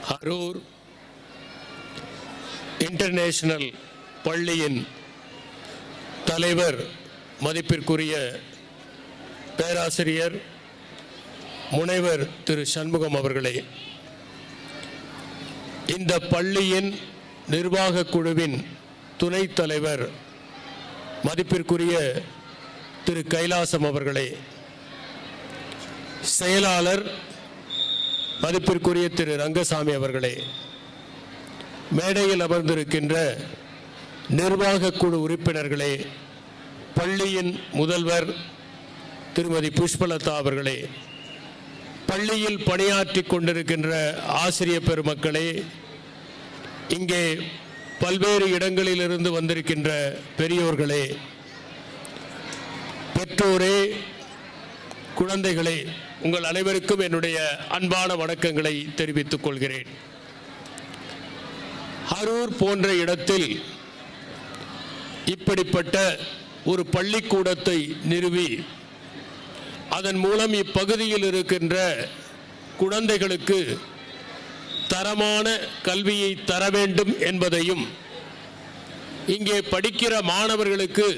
Arur international பள்ளியின் தலைவர் மதிப்பிற்குரிய பேராசிரியர் முனைவர் திரு சண்முகம் அவர்களே, இந்த பள்ளியின் நிர்வாக குழுவின் துணைத் தலைவர் மதிப்பிற்குரிய திரு கைலாசம் அவர்களே, செயலாளர் மதிப்பிற்குரிய திரு ரங்கசாமி அவர்களே, மேடையில் அமர்ந்திருக்கின்ற நிர்வாக குழு உறுப்பினர்களே, பள்ளியின் முதல்வர் திருமதி புஷ்பலதா அவர்களே, பள்ளியில் பணியாற்றி கொண்டிருக்கின்ற ஆசிரியர் பெருமக்களே, இங்கே பல்வேறு இடங்களிலிருந்து வந்திருக்கின்ற பெரியோர்களே, பெற்றோரே, குழந்தைகளே, உங்கள் அனைவருக்கும் என்னுடைய அன்பான வணக்கங்களை தெரிவித்துக் கொள்கிறேன். அரூர் போன்ற இடத்தில் இப்படிப்பட்ட ஒரு பள்ளிக்கூடத்தை நிறுவி அதன் மூலம் இப்பகுதியில் இருக்கின்ற குழந்தைகளுக்கு தரமான கல்வியை தர வேண்டும் என்பதையும், இங்கே படிக்கிற மாணவர்களுக்கு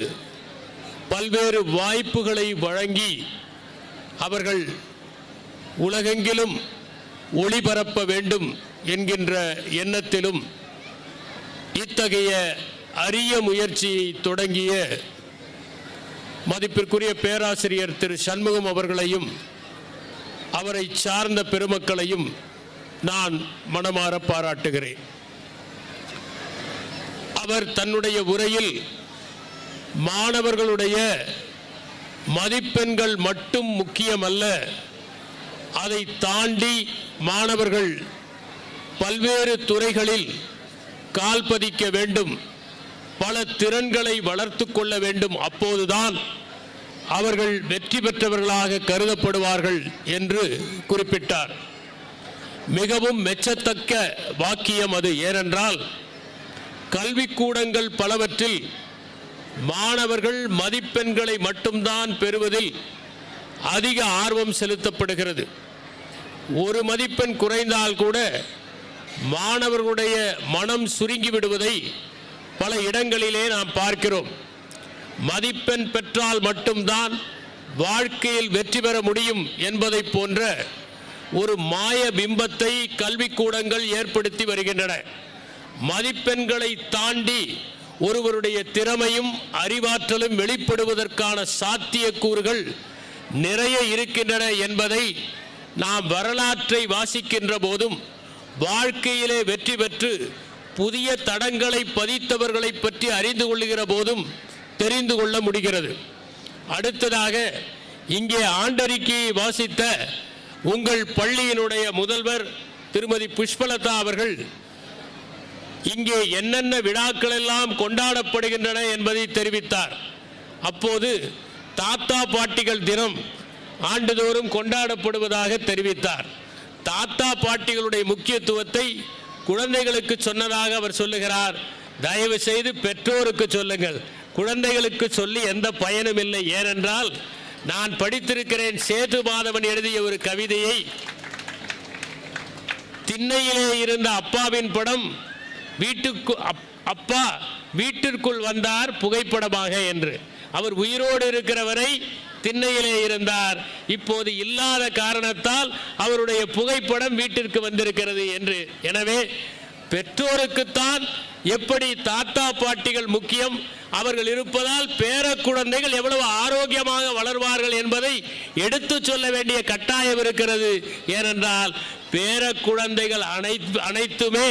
பல்வேறு வாய்ப்புகளை வழங்கி அவர்கள் உலகெங்கிலும் ஒளிபரப்ப வேண்டும் என்கின்ற எண்ணத்திலும் இத்தகைய அரிய முயற்சியை தொடங்கிய மதிப்பிற்குரிய பேராசிரியர் திரு சண்முகம் அவர்களையும் அவரை சார்ந்த பெருமக்களையும் நான் மனமாற பாராட்டுகிறேன். அவர் தன்னுடைய உரையில் மாணவர்களுடைய மதிப்பெண்கள் மட்டும் முக்கியமல்ல, அதை தாண்டி மாணவர்கள் பல்வேறு துறைகளில் கால் பதிக்க வேண்டும், பல திறன்களை வளர்த்து கொள்ள வேண்டும், அப்போதுதான் அவர்கள் வெற்றி பெற்றவர்களாக கருதப்படுவார்கள் என்று குறிப்பிட்டார். மிகவும் மெச்சத்தக்க வாக்கியம் அது. ஏனென்றால் கல்விக்கூடங்கள் பலவற்றில் மாணவர்கள் மதிப்பெண்களை மட்டும்தான் பெறுவதில் அதிக ஆர்வம் செலுத்தப்படுகிறது. ஒரு மதிப்பெண் குறைந்தால் கூட மாணவர்களுடைய மனம் சுருங்கி விடுவதை பல இடங்களிலே நாம் பார்க்கிறோம். மதிப்பெண் பெற்றால் மட்டும்தான் வாழ்க்கையில் வெற்றி பெற முடியும் என்பதை போன்ற ஒரு மாய பிம்பத்தை கல்விக்கூடங்கள் ஏற்படுத்தி வருகின்றன. மதிப்பெண்களை தாண்டி ஒருவருடைய திறமையும் அறிவாற்றலும் வெளிப்படுவதற்கான சாத்தியக்கூறுகள் நிறைய இருக்கின்றன என்பதை நாம் வரலாற்றை வாசிக்கின்ற போதும் வாழ்க்கையிலே வெற்றி பெற்று புதிய தடங்களை பதித்தவர்களை பற்றி அறிந்து கொள்ளுகிற போதும் தெரிந்து கொள்ள முடிகிறது. அடுத்ததாக இங்கே ஆண்டறிக்கையை வாசித்த உங்கள் பள்ளியினுடைய முதல்வர் திருமதி புஷ்பலதா அவர்கள் இங்கே என்னென்ன விழாக்கள் எல்லாம் கொண்டாடப்படுகின்றன என்பதை தெரிவித்தார். அப்போது தாத்தா பாட்டிகள் தினம் ஆண்டுதோறும் கொண்டாடப்படுவதாக தெரிவித்தார். தாத்தா பாட்டிகளுடைய முக்கியத்துவத்தை குழந்தைகளுக்கு சொன்னதாக அவர் சொல்லுகிறார். தயவு செய்து பெற்றோருக்கு சொல்லுங்கள், குழந்தைகளுக்கு சொல்லி எந்த பயனும் இல்லை. ஏனென்றால் நான் படித்திருக்கிறேன். சேது மாதவன் எழுதிய ஒரு கவிதையை, திண்ணையிலே இருந்த அப்பாவின் படம் அப்பா வீட்டிற்குள் வந்தார் புகைப்படமாக என்று. அவர் உயிரோடு இருக்கிற வரை திண்ணையிலே இருந்தார், இப்போது இல்லாத காரணத்தால் அவருடைய புகைப்படம் வீட்டிற்கு வந்திருக்கிறது என்று. எனவே பெற்றோருக்குத்தான் எப்படி தாத்தா பாட்டிகள் முக்கியம், அவர்கள் இருப்பதால் பேர குழந்தைகள் எவ்வளவு ஆரோக்கியமாக வளர்வார்கள் என்பதை எடுத்து சொல்ல வேண்டிய கட்டாயம் இருக்கிறது. ஏனென்றால் பேர குழந்தைகள் அனைத்துமே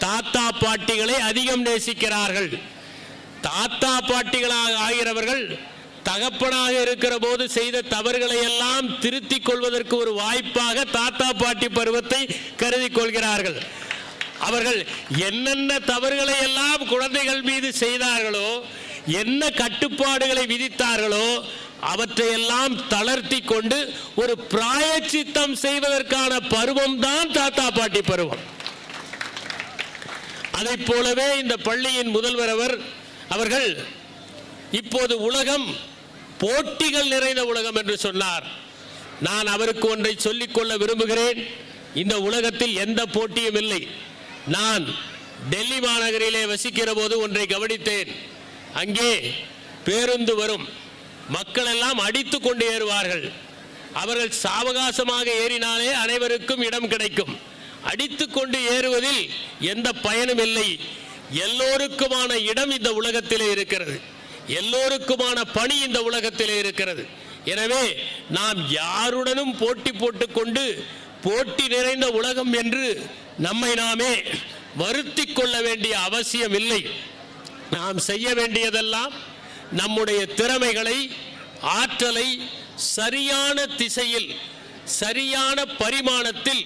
தாத்தா பாட்டிகளை அதிகம் நேசிக்கிறார்கள். தாத்தா பாட்டிகளாக ஆகிறவர்கள் தகப்பனாக இருக்கிற போது செய்த தவறுகளை எல்லாம் திருத்திக் கொள்வதற்கு ஒரு வாய்ப்பாக தாத்தா பாட்டி பருவத்தை கருதி கொள்கிறார்கள். அவர்கள் என்னென்ன தவறுகளை எல்லாம் குழந்தைகள் மீது செய்தார்களோ, என்ன கட்டுப்பாடுகளை விதித்தார்களோ, அவற்றையெல்லாம் தளர்த்தி கொண்டு ஒரு பிராயச்சித்தம் செய்வதற்கான பருவம் தான் தாத்தா பாட்டி பருவம். அதை போலவே இந்த பள்ளியின் முதல்வர் அவர்கள் இப்போது உலகம் போட்டிகள் நிறைந்த உலகம் என்று சொன்னார். நான் அவருக்கு ஒன்றை சொல்லிக்கொள்ள விரும்புகிறேன். இந்த உலகத்தில் எந்த போட்டியும் இல்லை. நான் டெல்லி மாநகரிலே வசிக்கிற போது ஒன்றை கவனித்தேன். அங்கே பேருந்து வரும், மக்கள் எல்லாம் அடித்து கொண்டு ஏறுவார்கள். அவர்கள் சாவகாசமாக ஏறினாலே அனைவருக்கும் இடம் கிடைக்கும். அடித்து கொண்டு ஏறுவதில் எந்த பயனும் இல்லை. எல்லோருக்குமான இடம் இந்த உலகத்திலே இருக்கிறது, எல்லோருக்குமான பணி இந்த உலகத்திலே இருக்கிறது. எனவே நாம் யாருடனும் போட்டி போட்டுக்கொண்டு போட்டி நிறைந்த உலகம் என்று நம்மை நாமே வருத்தி கொள்ள வேண்டிய அவசியம் இல்லை. நாம் செய்ய வேண்டியதெல்லாம் நம்முடைய திறமைகளை, ஆற்றலை சரியான திசையில், சரியான பரிமாணத்தில்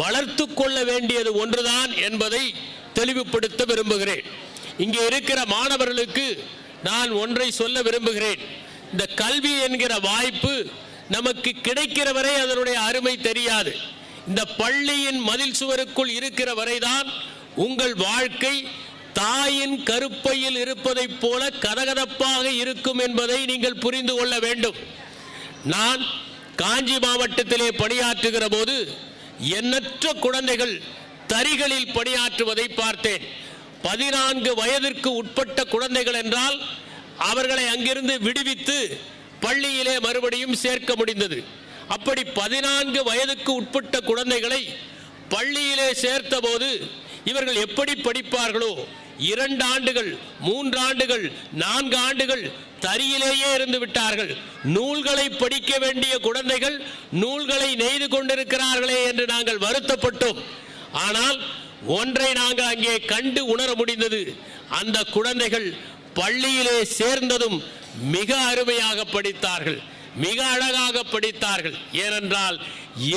வளர்த்து கொள்ள வேண்டியது ஒன்றுதான் என்பதை தெளிவுபடுத்த விரும்புகிறேன். இங்கே இருக்கிற மாணவர்களுக்கு நான் ஒன்றை சொல்ல விரும்புகிறேன். இந்த கல்வி என்கிற வாய்ப்பு நமக்கு கிடைக்கிற வரை அதனுடைய அருமை தெரியாது. இந்த பள்ளியின் மதில் சுவருக்குள் இருக்கிற வரைதான் உங்கள் வாழ்க்கை தாயின் கருப்பையில் இருப்பதைப் போல கதகதப்பாக இருக்கும் என்பதை நீங்கள் புரிந்து கொள்ள வேண்டும். நான் காஞ்சி மாவட்டத்திலே பணியாற்றுகிற போது எண்ணற்ற குழந்தைகள் தறிகளில் பணியாற்றுவதை பார்த்தேன். 14 வயதிற்கு உட்பட்ட குழந்தைகள் என்றால் அவர்களை அங்கிருந்து விடுவித்து பள்ளியிலே மறுபடியும் சேர்க்க முடிந்தது. அப்படி 14 வயதுக்கு உட்பட்ட குழந்தைகளை பள்ளியிலே சேர்த்த போது இவர்கள் எப்படி படிப்பார்களோ 2 ஆண்டுகள், 3 ஆண்டுகள், 4 ஆண்டுகள் தறியிலேயே இருந்து விட்டார்கள். நூல்களை படிக்க வேண்டிய குழந்தைகள் நூல்களை நெய்து கொண்டிருக்கிறார்களே என்று நாங்கள் வருத்தப்பட்டோம். ஆனால் ஒன்றை நாங்கள் அங்கே கண்டு உணர முடிந்தது. அந்த குழந்தைகள் பள்ளியிலே சேர்ந்ததும் மிக அருமையாக படித்தார்கள், மிக அழகாக படித்தார்கள். ஏனென்றால்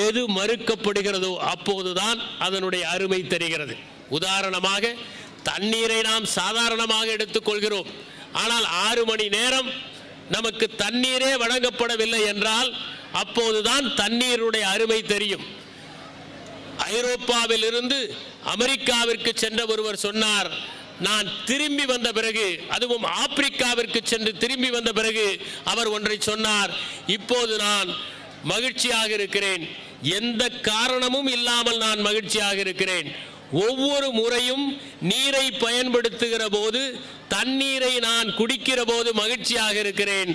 எது மறுக்கப்படுகிறதோ அப்போதுதான் அதனுடைய அருமை தெரிகிறது. உதாரணமாக தண்ணீரை நாம் சாதாரணமாக எடுத்துக்கொள்கிறோம். ஆனால் 6 மணி நேரம் நமக்கு தண்ணீரே வழங்கப்படவில்லை என்றால் அப்போதுதான் தண்ணீருடைய அருமை தெரியும். ஐரோப்பாவில் இருந்து அமெரிக்காவிற்கு சென்ற ஒருவர் சொன்னார், நான் திரும்பி வந்த பிறகு, அதுவும் ஆப்பிரிக்காவிற்கு சென்று திரும்பி வந்த பிறகு அவர் ஒன்றை சொன்னார், இப்போது நான் மகிழ்ச்சியாக இருக்கிறேன், எந்த காரணமும் இல்லாமல் நான் மகிழ்ச்சியாக இருக்கிறேன். ஒவ்வொரு முறையும் நீரை பயன்படுத்துகிற போது, தண்ணீரை நான் குடிக்கிற போது மகிழ்ச்சியாக இருக்கிறேன்.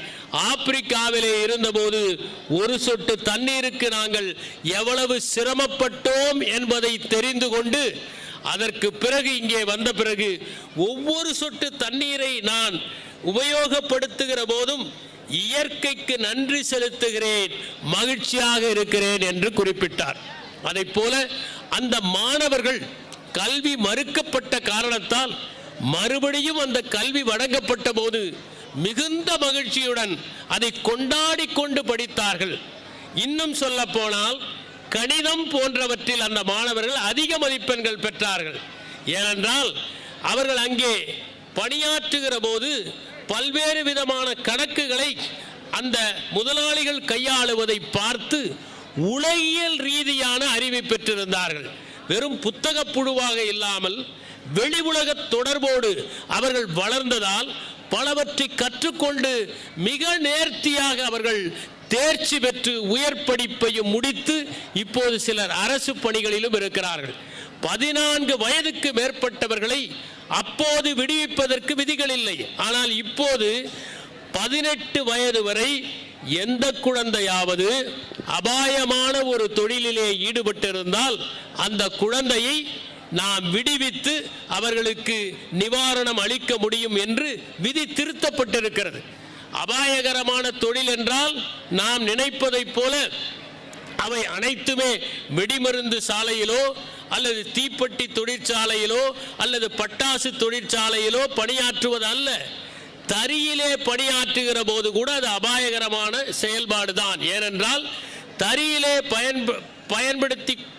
ஆப்பிரிக்காவிலே இருந்தபோது ஒரு சொட்டு தண்ணீருக்கு நாங்கள் எவ்வளவு சிரமப்பட்டோம் என்பதை தெரிந்து கொண்டு அதற்கு பிறகு இங்கே வந்த பிறகு ஒவ்வொரு சொட்டு தண்ணீரை நான் உபயோகப்படுத்துகிற போதும் இயற்கைக்கு நன்றி செலுத்துகிறேன், மகிழ்ச்சியாக இருக்கிறேன் என்று குறிப்பிட்டார். அதைப் போல அந்த மாணவர்கள் கல்வி மறுக்கப்பட்ட காரணத்தால் மறுபடியும் அந்த கல்வி வழங்கப்பட்ட போது மிகுந்த மகிழ்ச்சியுடன் அதை கொண்டாடி கொண்டு படித்தார்கள். இன்னும் சொல்ல போனால் கணிதம் போன்றவற்றில் அந்த மாணவர்கள் அதிக மதிப்பெண்கள் பெற்றார்கள். ஏனென்றால் அவர்கள் அங்கே பணியாற்றுகிற போது பல்வேறு விதமான கணக்குகளை அந்த முதலாளிகள் கையாளுவதை பார்த்து உலகியல் ரீதியான அறிவை பெற்றிருந்தார்கள். வெறும் புத்தக புழுவாக இல்லாமல் வெளி உலக தொடர்போடு அவர்கள் வளர்ந்ததால் பலவற்றை கற்றுக்கொண்டு மிக நேர்த்தியாக அவர்கள் தேர்ச்சி பெற்று உயர் படிப்பையும் முடித்து இப்போது சிலர் அரசு பணிகளிலும் இருக்கிறார்கள். 14 வயதுக்கு மேற்பட்டவர்களை அப்போது விடுவிப்பதற்கு விதிகள் இல்லை. ஆனால் இப்போது 18 வயது வரை எந்த குழந்தையாவது அபாயமான ஒரு தொழிலிலே ஈடுபட்டிருந்தால் அந்த குழந்தையை நாம் விடுவித்து அவர்களுக்கு நிவாரணம் அளிக்க முடியும் என்று விதி திருத்தப்பட்டிருக்கிறது. அபாயகரமான தொழில் என்றால் நாம் நினைப்பதைப் போல அவை அனைத்துமே வெடிமருந்து சாலையிலோ அல்லது தீப்பெட்டி தொழிற்சாலையிலோ அல்லது பட்டாசு தொழிற்சாலையிலோ பணியாற்றுவது அல்ல. தறியிலே பணியாற்றுகிற போது கூட அது அபாயகரமான செயல்பாடு தான். ஏனென்றால் தறியிலே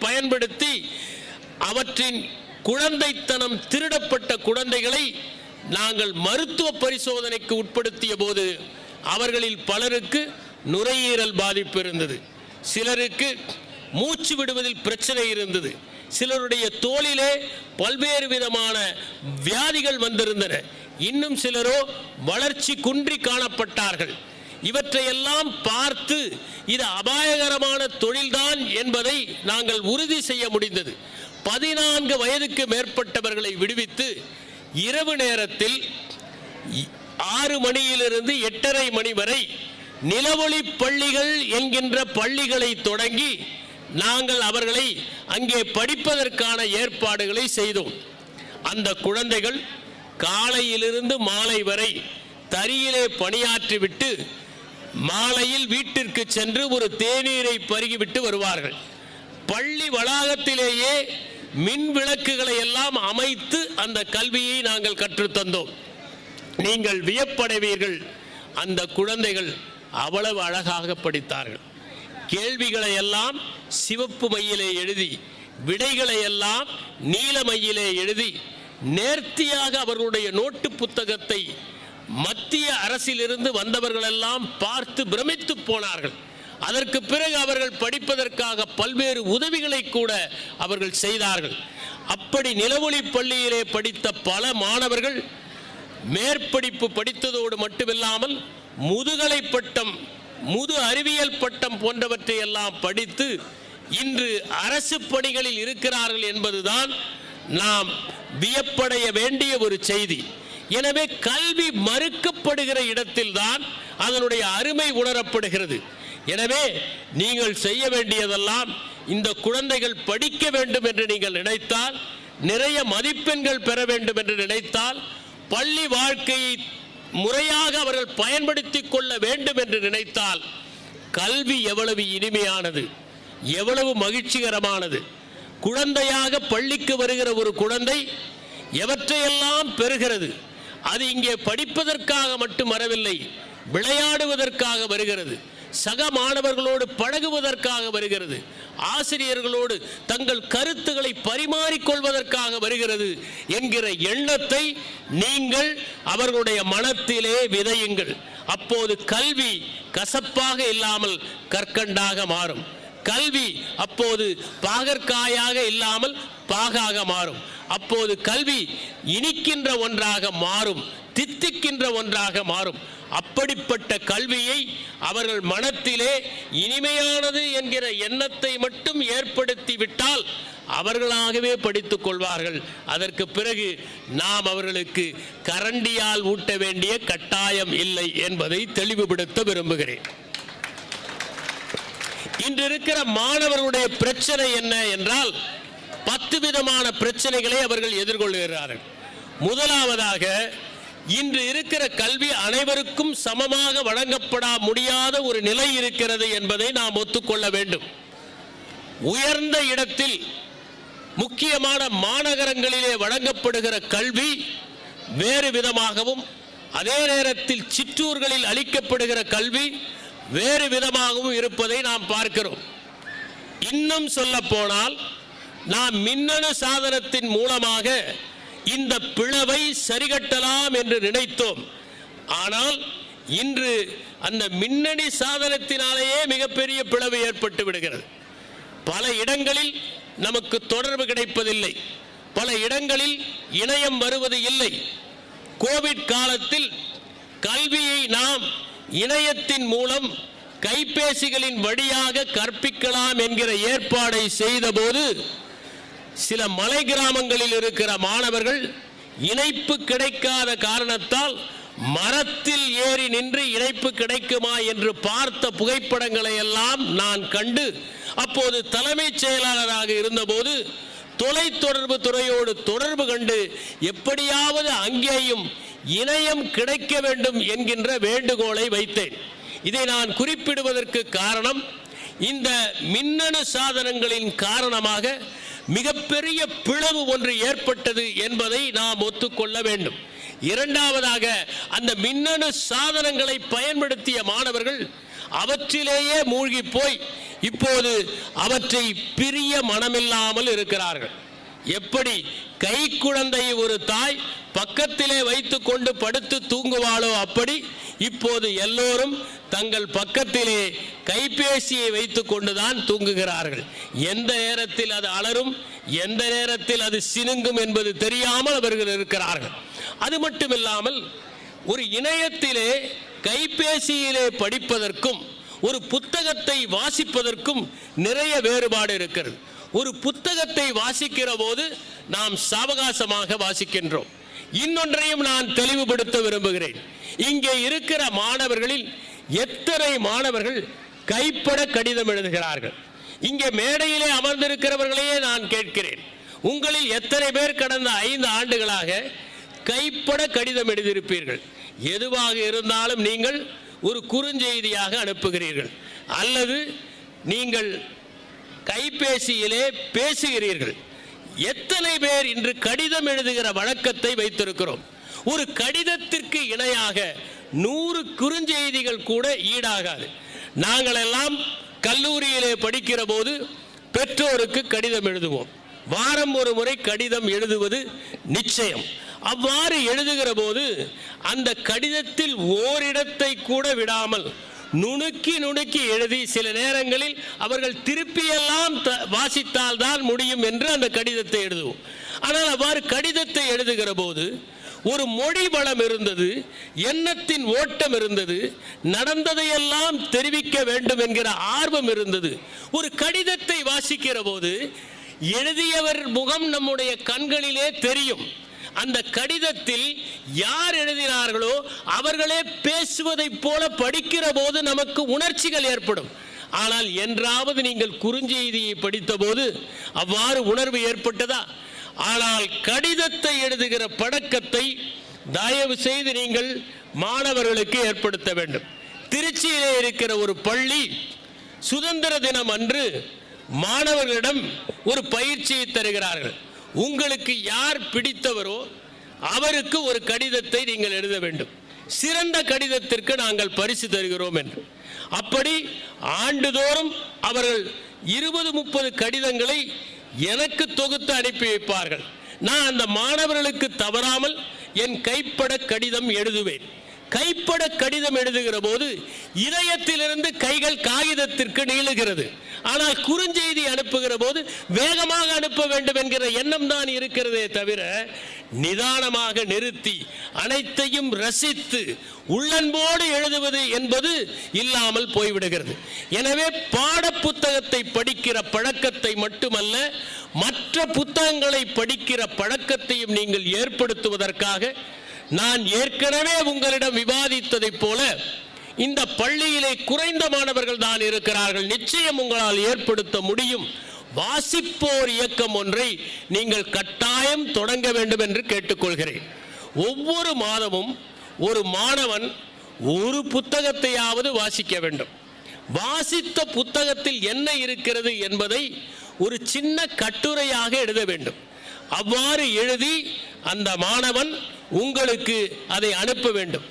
பயன்படுத்தி அவற்றின் குழந்தைத்தனம் திருடப்பட்ட குழந்தைகளை நாங்கள் மருத்துவ பரிசோதனைக்கு உட்படுத்திய போது அவர்களில் பலருக்கு நுரையீரல் பாதிப்பு இருந்தது, சிலருக்கு மூச்சு விடுவதில் பிரச்சனை இருந்தது, சிலருடைய தோலிலே பல்வேறு விதமான வியாதிகள் வந்திருந்தன, இன்னும் சிலரோ வளர்ச்சி குன்றி காணப்பட்டார்கள். இவற்றையெல்லாம் பார்த்து இது அபாயகரமான தொழில்தான் என்பதை நாங்கள் உறுதி செய்ய முடிந்தது. 14 வயதுக்கு மேற்பட்டவர்களை விடுவித்து இரவு நேரத்தில் 6 மணியிலிருந்து 8:30 மணி வரை நிலவொளி பள்ளிகள் என்கின்ற பள்ளிகளை தொடங்கி நாங்கள் அவர்களை அங்கே படிப்பதற்கான ஏற்பாடுகளை செய்தோம். அந்த குழந்தைகள் காலையிலிருந்து மாலை வரை தரியிலே பணியாற்றிவிட்டு மாலையில் வீட்டிற்கு சென்று ஒரு தேநீரை பருகிவிட்டு வருவார்கள். பள்ளி வளாகத்திலேயே மின் விளக்குகளை எல்லாம் அமைத்து அந்த கல்வியை நாங்கள் கற்றுத்தந்தோம். நீங்கள் வியப்படைவீர்கள், அந்த குழந்தைகள் அவ்வளவு அழகாக படித்தார்கள். கேள்விகளை எல்லாம் சிவப்பு மையிலே எழுதி, விடைகளை எல்லாம் நீல மையிலே எழுதி, நேர்த்தியாக அவர்களுடைய நோட்டு புத்தகத்தை மத்திய அரசிலிருந்து வந்தவர்கள் எல்லாம் பார்த்து பிரமித்து போனார்கள். அதற்கு பிறகு அவர்கள் படிப்பதற்காக பல்வேறு உதவிகளை கூட அவர்கள் செய்தார்கள். அப்படி நிலவொளி பள்ளியிலே படித்த பல மாணவர்கள் மேற்படிப்பு படித்ததோடு மட்டுமில்லாமல் முதுகலை பட்டம், முது அறிவியல் பட்டம் போன்றவற்றை எல்லாம் படித்து இன்று அரசு பணிகளில் இருக்கிறார்கள் என்பதுதான் நாம் வியப்படைய வேண்டிய ஒரு செய்தி. எனவே கல்வி மறுக்கப்படுகிற இடத்தில்தான் அதனுடைய அருமை உணரப்படுகிறது. எனவே நீங்கள் செய்ய வேண்டியதெல்லாம், இந்த குழந்தைகள் படிக்க வேண்டும் என்று நீங்கள் நினைத்தால், நிறைய மதிப்பெண்கள் பெற வேண்டும் என்று நினைத்தால், பள்ளி வாழ்க்கையை முறையாக அவர்கள் பயன்படுத்திக் கொள்ள வேண்டும் என்று நினைத்தால், கல்வி எவ்வளவு இனிமையானது, எவ்வளவு மகிழ்ச்சிகரமானது. குழந்தையாக பள்ளிக்கு வருகிற ஒரு குழந்தை எவற்றையெல்லாம் பெறுகிறது. அது இங்கே படிப்பதற்காக மட்டும் வரவில்லை, விளையாடுவதற்காக வருகிறது, சக மாணவர்களோடு பழகுவதற்காக வருகிறது, ஆசிரியர்களோடு தங்கள் கருத்துக்களை பரிமாறிக்கொள்வதற்காக வருகிறது என்கிற எண்ணத்தை நீங்கள் அவர்களுடைய மனத்திலே விதையுங்கள். அப்போது கல்வி கசப்பாக இல்லாமல் கற்கண்டாக மாறும். கல்வி அப்போது பாகற்காயாக இல்லாமல் பாகாக மாறும். அப்போது கல்வி இனிக்கின்ற ஒன்றாக மாறும், தித்திக்கின்ற ஒன்றாக மாறும். அப்படிப்பட்ட கல்வியை அவர்கள் மனத்திலே இனிமையானது என்கிற எண்ணத்தை மட்டும் ஏற்படுத்தி விட்டால் அவர்களாகவே படித்துக் கொள்வார்கள். அதற்கு பிறகு நாம் அவர்களுக்கு கரண்டியால் ஊட்ட வேண்டிய கட்டாயம் இல்லை என்பதை தெளிவுபடுத்த விரும்புகிறேன். இன்று இருக்கிற மாணவர்களுடைய பிரச்சனை என்ன என்றால், 10 விதமான பிரச்சனைகளை அவர்கள் எதிர்கொள்கிறார்கள். முதலாவதாக, இன்று இருக்கிற கல்வி அனைவருக்கும் சமமாக வழங்கப்பட முடியாத ஒரு நிலை இருக்கிறது என்பதை நாம் ஒத்துக்கொள்ள வேண்டும். உயர்ந்த இடத்தில் முக்கியமான மாநகரங்களிலே வழங்கப்படுகிற கல்வி வேறு விதமாகவும், அதே நேரத்தில் சிற்றூர்களில் அளிக்கப்படுகிற கல்வி வேறு விதமாகவும் இருப்பதை நாம் பார்க்கிறோம். இன்னும் சொல்ல போனால், நாம் மின்னணு சாதனத்தின் மூலமாக இந்த பிளவை சரிகட்டலாம் என்று நினைத்தோம். ஆனால் இன்று அந்த மின்னணு சாதனத்தினாலேயே மிகப்பெரிய பிளவு ஏற்பட்டு விடுகிறது. பல இடங்களில் நமக்கு தொடர்பு கிடைப்பதில்லை, பல இடங்களில் இணையம் வருவது இல்லை. கோவிட் காலத்தில் கல்வியை நாம் இணையத்தின் மூலம் கைபேசிகளின் வழியாக கற்பிக்கலாம் என்கிற ஏற்பாடை செய்தபோது, சில மலை கிராமங்களில் இருக்கிற மாணவர்கள் இணைப்பு கிடைக்காத காரணத்தால் மரத்தில் ஏறி நின்று இணைப்பு கிடைக்குமா என்று பார்த்த புகைப்படங்களை எல்லாம் நான் கண்டு, அப்போது தலைமைச் செயலாளராக இருந்தபோது தொலைத்தொடர்பு துறையோடு தொடர்பு கண்டு எப்படியாவது அங்கேயும் இணையம் கிடைக்க வேண்டும் என்கின்ற வேண்டுகோளை வைத்தேன். இதை நான் குறிப்பிடுவதற்கு காரணம், இந்த மின்னணு சாதனங்களின் காரணமாக மிகப்பெரிய பிளவு ஒன்று ஏற்பட்டது என்பதை நாம் ஒத்துக்கொள்ள வேண்டும். இரண்டாவதாக, அந்த மின்னணு சாதனங்களை பயன்படுத்திய மாணவர்கள் அவற்றிலேயே மூழ்கி போய் இப்போது அவற்றை பிரிய மனமில்லாமல் இருக்கிறார்கள். எப்படி கை குழந்தை ஒரு தாய் பக்கத்திலே வைத்துக் கொண்டு படுத்து தூங்குவாளோ, அப்படி இப்போது எல்லோரும் தங்கள் பக்கத்திலே கைபேசியை வைத்துக் கொண்டுதான் தூங்குகிறார்கள். எந்த நேரத்தில் அது அலரும், எந்த நேரத்தில் அது சினுங்கும் என்பது தெரியாமல் அவர்கள் இருக்கிறார்கள். அது மட்டுமில்லாமல், ஒரு இணையத்திலே கைபேசியிலே படிப்பதற்கும் ஒரு புத்தகத்தை வாசிப்பதற்கும் நிறைய வேறுபாடு இருக்கிறது. ஒரு புத்தகத்தை வாசிக்கிற போது நாம் சாவகாசமாக வாசிக்கின்றோம். இன்னொன்றையும் நான் தெளிவுபடுத்த விரும்புகிறேன். இங்கே இருக்கிற மாணவர்களில் எத்தனை மாணவர்கள் கைப்பட கடிதம் எழுதுகிறார்கள்? இங்கே மேடையிலே அமர்ந்திருக்கிறவர்களையே நான் கேட்கிறேன், உங்களில் எத்தனை பேர் கடந்த 5 ஆண்டுகளாக கைப்பட கடிதம் எழுதியிருப்பீர்கள்? எதுவாக இருந்தாலும் நீங்கள் ஒரு குறுஞ்செய்தியாக அனுப்புகிறீர்கள் அல்லது நீங்கள் கைபேசியிலே பேசுகிறீர்கள். எத்தனை பேர் இன்று கடிதம் எழுதுகிற வழக்கத்தை வைத்திருக்கிறோம்? ஒரு கடிதத்திற்கு இணையாக 100 குறுஞ்செய்திகள் கூட ஈடாகாது. நாங்கள் எல்லாம் கல்லூரியிலே படிக்கிற போது பெற்றோருக்கு கடிதம் எழுதுவோம். வாரம் ஒரு முறை கடிதம் எழுதுவது நிச்சயம். அவ்வாறு எழுதுகிற போது அந்த கடிதத்தில் ஓரிடத்தை கூட விடாமல் நுணுக்கி நுணுக்கி எழுதி சில நேரங்களில் அவர்கள் திருப்பியெல்லாம் வாசித்தால் தான் முடியும் என்று அந்த கடிதத்தை எழுதுவோம். ஆனால் அவ்வாறு கடிதத்தை எழுதுகிற போது ஒரு மொழி வளம் இருந்தது, எண்ணத்தின் ஓட்டம் இருந்தது, நடந்ததையெல்லாம் தெரிவிக்க வேண்டும் என்கிற ஆர்வம் இருந்தது. ஒரு கடிதத்தை வாசிக்கிற போது எழுதியவர் முகம் நம்முடைய கண்களிலே தெரியும். அந்த கடிதத்தில் யார் எழுதினார்களோ அவர்களே பேசுவதைப் போல படிக்கிற போது நமக்கு உணர்ச்சிகள் ஏற்படும். ஆனால் என்றாவது நீங்கள் குறுஞ்செய்தியை படித்த போது அவ்வாறு உணர்வு ஏற்பட்டதா? ஆனால் கடிதத்தை எழுதுகிற பழக்கத்தை தயவு செய்து நீங்கள் மாணவர்களுக்கு ஏற்படுத்த வேண்டும். திருச்சியிலே இருக்கிற ஒரு பள்ளி சுதந்திர தினம் அன்று மாணவர்களிடம் ஒரு பயிற்சியை தருகிறார்கள். உங்களுக்கு யார் பிடித்தவரோ அவருக்கு ஒரு கடிதத்தை நீங்கள் எழுத வேண்டும். சிறந்த கடிதத்திற்கு நாங்கள் பரிசு தருகிறோம் என்று. அப்படி ஆண்டுதோறும் அவர்கள் 20-30 கடிதங்களை எனக்கு தொகுத்து அனுப்பி வைப்பார்கள். நான் அந்த மாணவர்களுக்கு தவறாமல் என் கைப்பட கடிதம் எழுதுவேன். கைப்பட கடிதம் எழுதுகிற போது இதயத்திலிருந்து கைகள் காகிதத்திற்கு நீளுகிறது. ஆனால் குறுஞ்செய்தி அனுப்புகிற போது வேகமாக அனுப்ப வேண்டும் என்கிற எண்ணம் தான் இருக்கிறதே தவிர நிதானமாக நிறுத்தி அனைத்தையும் ரசித்து உள்ளன்போடு எழுதுவது என்பது இல்லாமல் போய்விடுகிறது. எனவே பாட புத்தகத்தை படிக்கிற பழக்கத்தை மட்டுமல்ல, மற்ற புத்தகங்களை படிக்கிற பழக்கத்தையும் நீங்கள் ஏற்படுத்துவதற்காக நான் ஏற்கனவே உங்களிடம் விவாதித்ததைப் போல இந்த பள்ளியிலே குறைந்த மாணவர்கள் தான் இருக்கிறார்கள். நிச்சயம் உங்களால் ஏற்படுத்த முடியும். வாசிப்போர் இயக்கம் ஒன்றை நீங்கள் கட்டாயம் தொடங்க வேண்டும் என்று கேட்டுக்கொள்கிறேன். ஒவ்வொரு மாதமும் ஒரு மாணவன் ஒரு புத்தகத்தையாவது வாசிக்க வேண்டும். வாசித்த புத்தகத்தில் என்ன இருக்கிறது என்பதை ஒரு சின்ன கட்டுரையாக எழுத வேண்டும். அவ்வாறு எழுதி அந்த மாணவன் உங்களுக்கு அதை அனுப்ப வேண்டும்.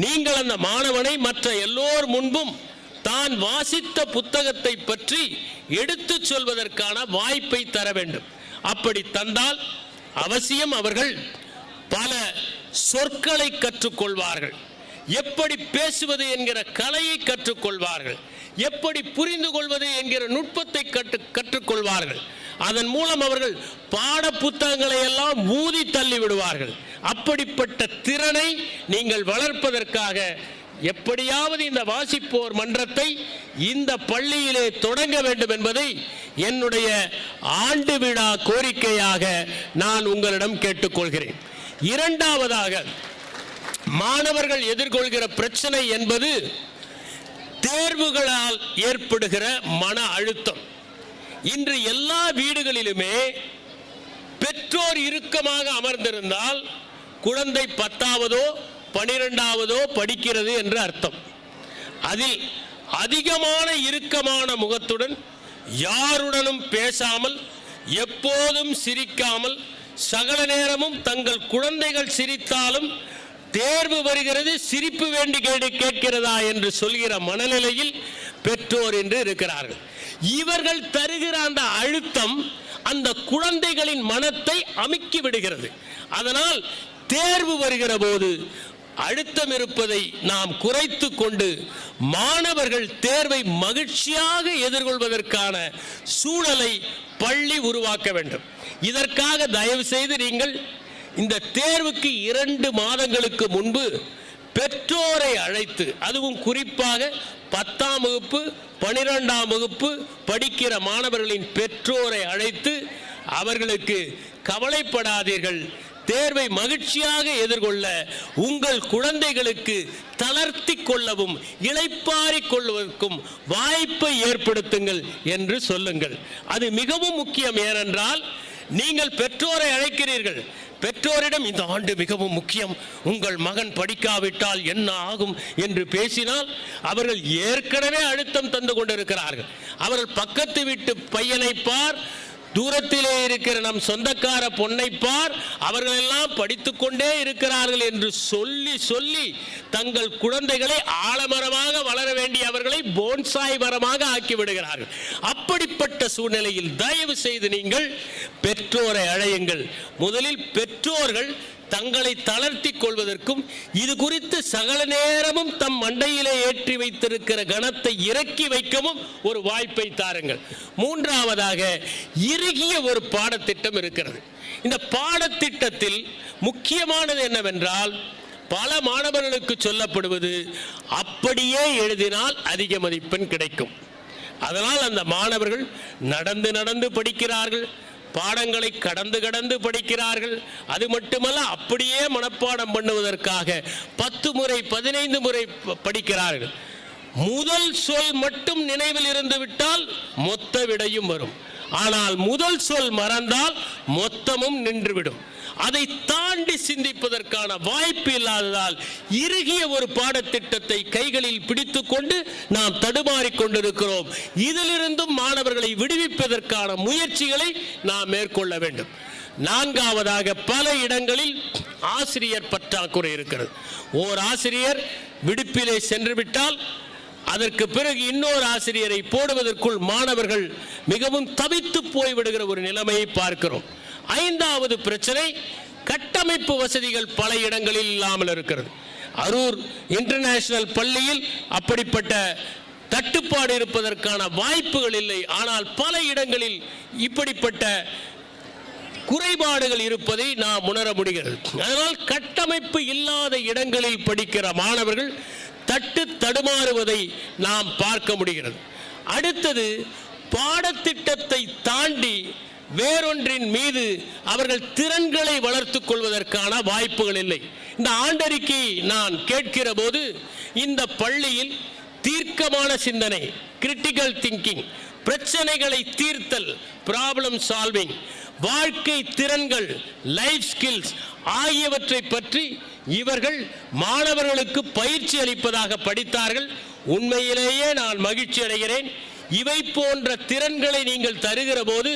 நீங்கள் அந்த மாணவனை மற்ற எல்லோர் முன்பும் தான் வாசித்த புத்தகத்தை பற்றி எடுத்து சொல்வதற்கான வாய்ப்பை தர வேண்டும். அப்படி தந்தால் அவசியம் அவர்கள் பல சொற்களை கற்றுக்கொள்வார்கள். எப்படி பேசுவது என்கிற கலையை கற்றுக்கொள்வார்கள். எப்படி புரிந்து கொள்வது என்கிற நுட்பத்தை கற்றுக்கொள்வார்கள். அதன் மூலம் அவர்கள் பாட புத்தகங்களை எல்லாம் ஊதி தள்ளி விடுவார்கள். அப்படிப்பட்ட திறனை நீங்கள் வளர்ப்பதற்காக எப்படியாவது இந்த வாசிப்போர் மன்றத்தை இந்த பள்ளியிலே தொடங்க வேண்டும் என்பதை என்னுடைய ஆண்டு விழா கோரிக்கையாக நான் உங்களிடம் கேட்டுக்கொள்கிறேன். இரண்டாவதாக, மாணவர்கள் எதிர்கொள்கிற பிரச்சனை என்பது தேர்வுகளால் ஏற்படுகிற மன அழுத்தம். இன்று எல்லா வீடுகளிலுமே பெற்றோர் இறுக்கமாக அமர்ந்திருந்தால் குழந்தை 10ஆவதோ 12ஆவதோ படிக்கிறது என்று அர்த்தம். அதில் அதிகமான இறுக்கமான முகத்துடன் யாருடனும் பேசாமல் எப்போதும் சிரிக்காமல் சகல நேரமும் தங்கள் குழந்தைகள் சிரித்தாலும் தேர்வு வருகிறது சிரிப்பு வேண்டி கேட்கிறதா என்று சொல்கிற மனநிலையில் பெற்றோர் என்று இருக்கிறார்கள். இவர்கள் தருகிற அந்த அழுத்தம் அந்த குழந்தைகளின் மனத்தை அமுக்கி விடுகிறது. அதனால் தேர்வு வருகிற போது அழுத்தம் இருப்பதை நாம் குறைத்து கொண்டு மாணவர்கள் தேர்வை மகிழ்ச்சியாக எதிர்கொள்வதற்கான சூழலை பள்ளி உருவாக்க வேண்டும். இதற்காக தயவு செய்து நீங்கள் இந்த தேர்வுக்கு 2 மாதங்களுக்கு முன்பு பெற்றோரை அழைத்து, அதுவும் குறிப்பாக 10ஆம் வகுப்பு 12ஆம் வகுப்பு படிக்கிற மாணவர்களின் பெற்றோரை அழைத்து அவர்களுக்கு கவலைப்படாதீர்கள், தேர்வை மகிழ்ச்சியாக எதிர்கொள்ள உங்கள் குழந்தைகளுக்கு தளர்த்தி கொள்ளவும் இளைப்பாறிக் கொள்வதற்கும் வாய்ப்பை ஏற்படுத்துங்கள் என்று சொல்லுங்கள். அது மிகவும் முக்கியம். ஏனென்றால் நீங்கள் பெற்றோரை அழைக்கிறீர்கள், பெற்றோரிடம் இந்த ஆண்டு மிகவும் முக்கியம், உங்கள் மகன் படிக்காவிட்டால் என்ன ஆகும் என்று பேசினால் அவர்கள் ஏற்கனவே அழுத்தம் தந்து கொண்டிருக்கிறார்கள். அவர்கள் பக்கத்து வீட்டு பையனை பார், தூரத்திலே இருக்கிற நம் சொந்தக்கார பொன்னை பார், அவர்கள் எல்லாம் படித்துக் கொண்டே இருக்கிறார்கள் என்று சொல்லி சொல்லி தங்கள் குழந்தைகளை ஆலமரமாக வளர வேண்டிய அவர்களை போன்சாய் மரமாக ஆக்கி விடுகிறார்கள். அப்படிப்பட்ட சூழ்நிலையில் தயவு செய்து நீங்கள் பெற்றோரை அழையுங்கள். முதலில் பெற்றோர்கள் தங்களை தளர்த்தி கொள்வதற்கும் இது குறித்து சகல நேரமும் தம் மண்டையிலே ஏற்றி வைத்திருக்கிற கணத்தை இறக்கி வைக்கவும் ஒரு வாய்ப்பை தாருங்கள். மூன்றாவதாக, இறுகிய ஒரு பாடத்திட்டம் இருக்கிறது. இந்த பாடத்திட்டத்தில் முக்கியமானது என்னவென்றால், பல மாணவர்களுக்கு சொல்லப்படுவது அப்படியே எழுதினால் அதிக மதிப்பெண் கிடைக்கும். அதனால் அந்த மாணவர்கள் நடந்து நடந்து படிக்கிறார்கள், பாடங்களை கடந்து கடந்து படிக்கிறார்கள். அது மட்டுமல்ல, அப்படியே மனப்பாடம் பண்ணுவதற்காக 10 முறை 15 முறை படிக்கிறார்கள். முதல் சொல் மட்டும் நினைவில் இருந்து விட்டால் மொத்த விடையும் வரும். ஆனால் முதல் சொல் மறந்தால் மொத்தமும் நின்றுவிடும். அதை தாண்டி சிந்திப்பதற்கான வாய்ப்பு இல்லாததால் இறுகிய ஒரு பாடத்திட்டத்தை கைகளில் பிடித்துக் கொண்டு நாம் தடுமாறிக் கொண்டிருக்கிறோம். இதிலிருந்தும் மாணவர்களை விடுவிப்பதற்கான முயற்சிகளை நாம் மேற்கொள்ள வேண்டும். நான்காவதாக, பல இடங்களில் ஆசிரியர் பற்றாக்குறை இருக்கிறது. ஓர் ஆசிரியர் விடுப்பிலே சென்று விட்டால் அதற்கு பிறகு இன்னொரு ஆசிரியரை போடுவதற்குள் மாணவர்கள் மிகவும் தவித்து போய்விடுகிற ஒரு நிலைமையை பார்க்கிறோம். ஐந்தாவது பிரச்சனை, கட்டமைப்பு வசதிகள் பல இடங்களில் இல்லாமல் இருக்கிறது. அரூர் இன்டர்நேஷனல் பள்ளியில் அப்படிப்பட்ட தட்டுப்பாடு இருப்பதற்கான வாய்ப்புகள் இல்லை. ஆனால் பல இடங்களில் இப்படிப்பட்ட குறைபாடுகள் இருப்பதை நாம் உணர முடிகிறது. அதனால் கட்டமைப்பு இல்லாத இடங்களில் படிக்கிற மாணவர்கள் தட்டு தடுமாறுவதை நாம் பார்க்க முடிகிறது. அடுத்தது, பாடத்திட்டத்தை தாண்டி வேறொன்றின் மீது அவர்கள் திறன்களை வளர்த்துக் கொள்வதற்கான வாய்ப்புகள் இல்லை. இந்த ஆண்டறிக்கை நான் கேட்கிற போது இந்த பள்ளியில் தீர்க்கமான சிந்தனை, கிரிட்டிக்கல் திங்கிங், பிரச்சனைகளை தீர்த்தல், ப்ராப்ளம் சால்விங், வாழ்க்கை திறன்கள், லைஃப் ஸ்கில்ஸ் ஆகியவற்றை பற்றி இவர்கள் மாணவர்களுக்கு பயிற்சி அளிப்பதாக படித்தார்கள். உண்மையிலேயே நான் மகிழ்ச்சி அடைகிறேன். இவை போன்ற திறன்களை நீங்கள் தருகிற போது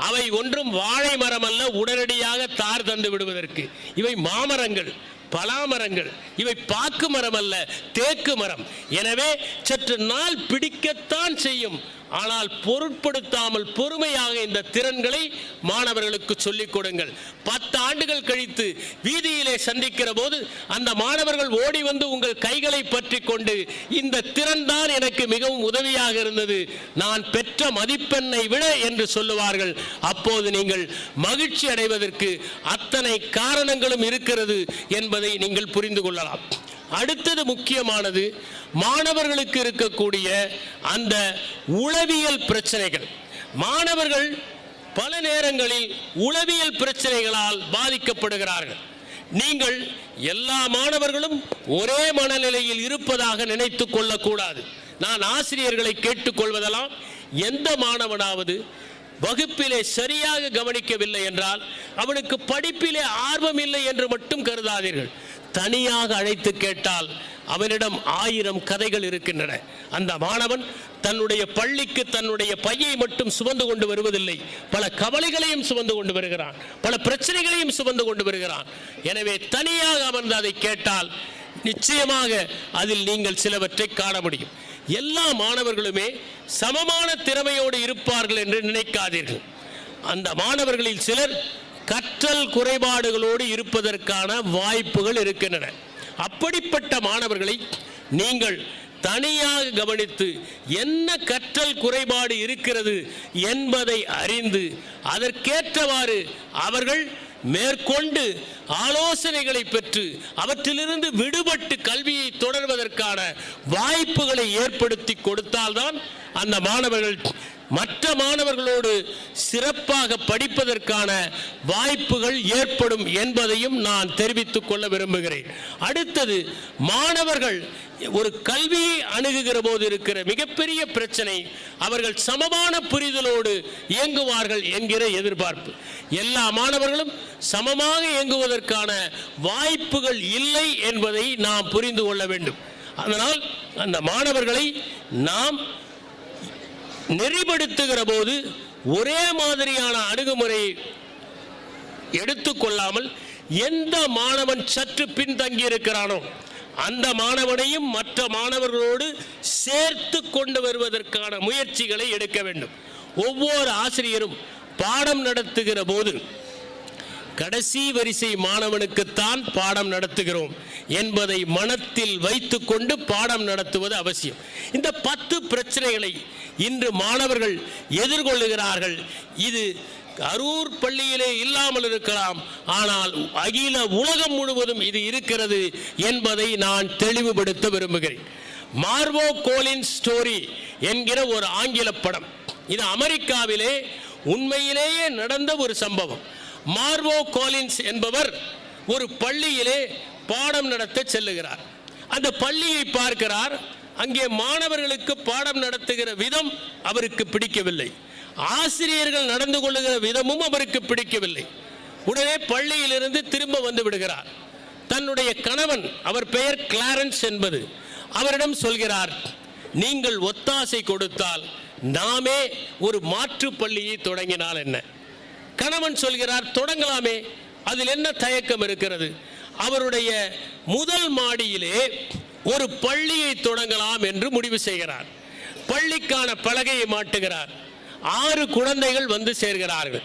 அவை ஒன்றும் வாழை மரம் அல்ல, உடனடியாக தார் தந்து விடுவதற்கு. இவை மாமரங்கள், பலாமரங்கள், இவை பாக்கு மரம் அல்ல, தேக்கு மரம். எனவே சற்று நாள் பிடிக்கத்தான் செய்யும். ஆனால் பொருட்படுத்தாமல் பொறுமையாக இந்த திறன்களை மாணவர்களுக்கு சொல்லிக் கொடுங்கள். 10 ஆண்டுகள் கழித்து வீதியிலே சந்திக்கிற போது அந்த மாணவர்கள் ஓடி வந்து உங்கள் கைகளை பற்றி கொண்டு, இந்த திறன் தான் எனக்கு மிகவும் உதவியாக இருந்தது, நான் பெற்ற மதிப்பெண்ணை விட என்று சொல்லுவார்கள். அப்போது நீங்கள் மகிழ்ச்சி அடைவதற்கு அத்தனை காரணங்களும் இருக்கிறது என்பதை நீங்கள் புரிந்து கொள்ளலாம். அடுத்தது முக்கியமானது, மாணவர்களுக்கு இருக்கக்கூடிய அந்த உளவியல் பிரச்சனைகள். மாணவர்கள் பல நேரங்களில் உளவியல் பிரச்சனைகளால் பாதிக்கப்படுகிறார்கள். நீங்கள் எல்லா மாணவர்களும் ஒரே மனநிலையில் இருப்பதாக நினைத்துக் கொள்ளக்கூடாது. நான் ஆசிரியர்களை கேட்டுக்கொள்வதெல்லாம், எந்த மாணவனாவது வகுப்பிலே சரியாக கவனிக்கவில்லை என்றால் அவனுக்கு படிப்பிலே ஆர்வம் இல்லை என்று மட்டும் கருதாதீர்கள். தனியாக அழைத்து கேட்டால் அவனிடம் 1000 கதைகள் இருக்கின்றன. அந்த மாணவன் தன்னுடைய பள்ளிக்கு தன்னுடைய பையை மட்டும் சுமந்து கொண்டு வருவதில்லை, பல கவலைகளையும் சுமந்து கொண்டு வருகிறான், பல பிரச்சனைகளையும் சுமந்து கொண்டு வருகிறான். எனவே தனியாக அமர்ந்து அதை கேட்டால் நிச்சயமாக அதில் நீங்கள் சிலவற்றை காண முடியும். எல்லா மாணவர்களுமே சமமான திறமையோடு இருப்பார்கள் என்று நினைக்காதீர்கள். அந்த மாணவர்களில் சிலர் கற்றல் குறைபாடுகளோடு இருப்பதற்கான வாய்ப்புகள் இருக்கின்றன. அப்படிப்பட்ட மாணவர்களை நீங்கள் தனியாக கவனித்து என்ன கற்றல் குறைபாடு இருக்கிறது என்பதை அறிந்து அதற்கேற்றவாறு அவர்கள் மேற்கொண்டு ஆலோசனைகளை பெற்று அவற்றிலிருந்து விடுபட்டு கல்வியை தொடர்வதற்கான வாய்ப்புகளை ஏற்படுத்தி கொடுத்தால்தான் அந்த மாணவர்கள் மற்ற மாணவர்களோடு சிறப்பாக படிப்பதற்கான வாய்ப்புகள் ஏற்படும் என்பதையும் நான் தெரிவித்துக் கொள்ள விரும்புகிறேன். அடுத்தது, மாணவர்கள் ஒரு கல்வியை அணுகுகிற போது இருக்கிற மிகப்பெரிய பிரச்சனை, அவர்கள் சமமான புரிதலோடு இயங்குவார்கள் என்கிற எதிர்பார்ப்பு. எல்லா மாணவர்களும் சமமாக இயங்குவதற்கான வாய்ப்புகள் இல்லை என்பதை நாம் புரிந்து கொள்ள வேண்டும். அதனால் அந்த மாணவர்களை நாம் நெறிப்படுத்துகிற போது ஒரே மாதிரியான அணுகுமுறை எடுத்துக்கொள்ளாமல் எந்த மாணவன் சற்று பின்தங்கி இருக்கிறானோ அந்த மாணவனையும் மற்ற மாணவர்களோடு சேர்த்து கொண்டு வருவதற்கான முயற்சிகளை எடுக்க வேண்டும். ஒவ்வொரு ஆசிரியரும் பாடம் நடத்துகிற போது கடைசி வரிசை மாணவனுக்குத்தான் பாடம் நடத்துகிறோம் என்பதை மனத்தில் வைத்துக்கொண்டு பாடம் நடத்துவது அவசியம். இந்த 10 பிரச்சனைகளை இன்று மாணவர்கள் எதிர்கொள்ளுகிறார்கள். இது அரூர் பள்ளியிலே இல்லாமல் இருக்கலாம், ஆனால் அகில உலகம் முழுவதும் இது இருக்கிறது என்பதை நான் தெளிவுபடுத்த விரும்புகிறேன். மார்வோ கோலின்ஸ் ஸ்டோரி என்கிற ஒரு ஆங்கில படம், இது அமெரிக்காவிலே உண்மையிலேயே நடந்த ஒரு சம்பவம். மார்வோ கோலின்ஸ் என்பவர் ஒரு பள்ளியிலே பாடம் நடத்த செல்லுகிறார். அந்த பள்ளியை பார்க்கிறார். அங்கே மாணவர்களுக்கு பாடம் நடத்துகிற விதம் அவருக்கு பிடிக்கவில்லை, ஆசிரியர்கள் நடந்து கொள்ளுகிற விதமும் அவருக்கு பிடிக்கவில்லை. உடனே பள்ளியிலிருந்து திரும்ப வந்து விடுகிறார். தன்னுடைய கணவன், அவர் பெயர் கிளாரன்ஸ் என்பது, அவரிடம் சொல்கிறார், நீங்கள் ஒத்தாசை கொடுத்தால் நாமே ஒரு மாற்று பள்ளியை தொடங்கினால் என்ன? கணவன் சொல்கிறார், தொடங்கலாமே, அதில் என்ன தயக்கம் இருக்கிறது? அவருடைய முதல் மாடியிலே ஒரு பள்ளியை தொடங்கலாம் என்று முடிவு செய்கிறார். பள்ளிக்கான பலகையை மாட்டுகிறார். 6 குழந்தைகள் வந்து சேர்கிறார்கள்.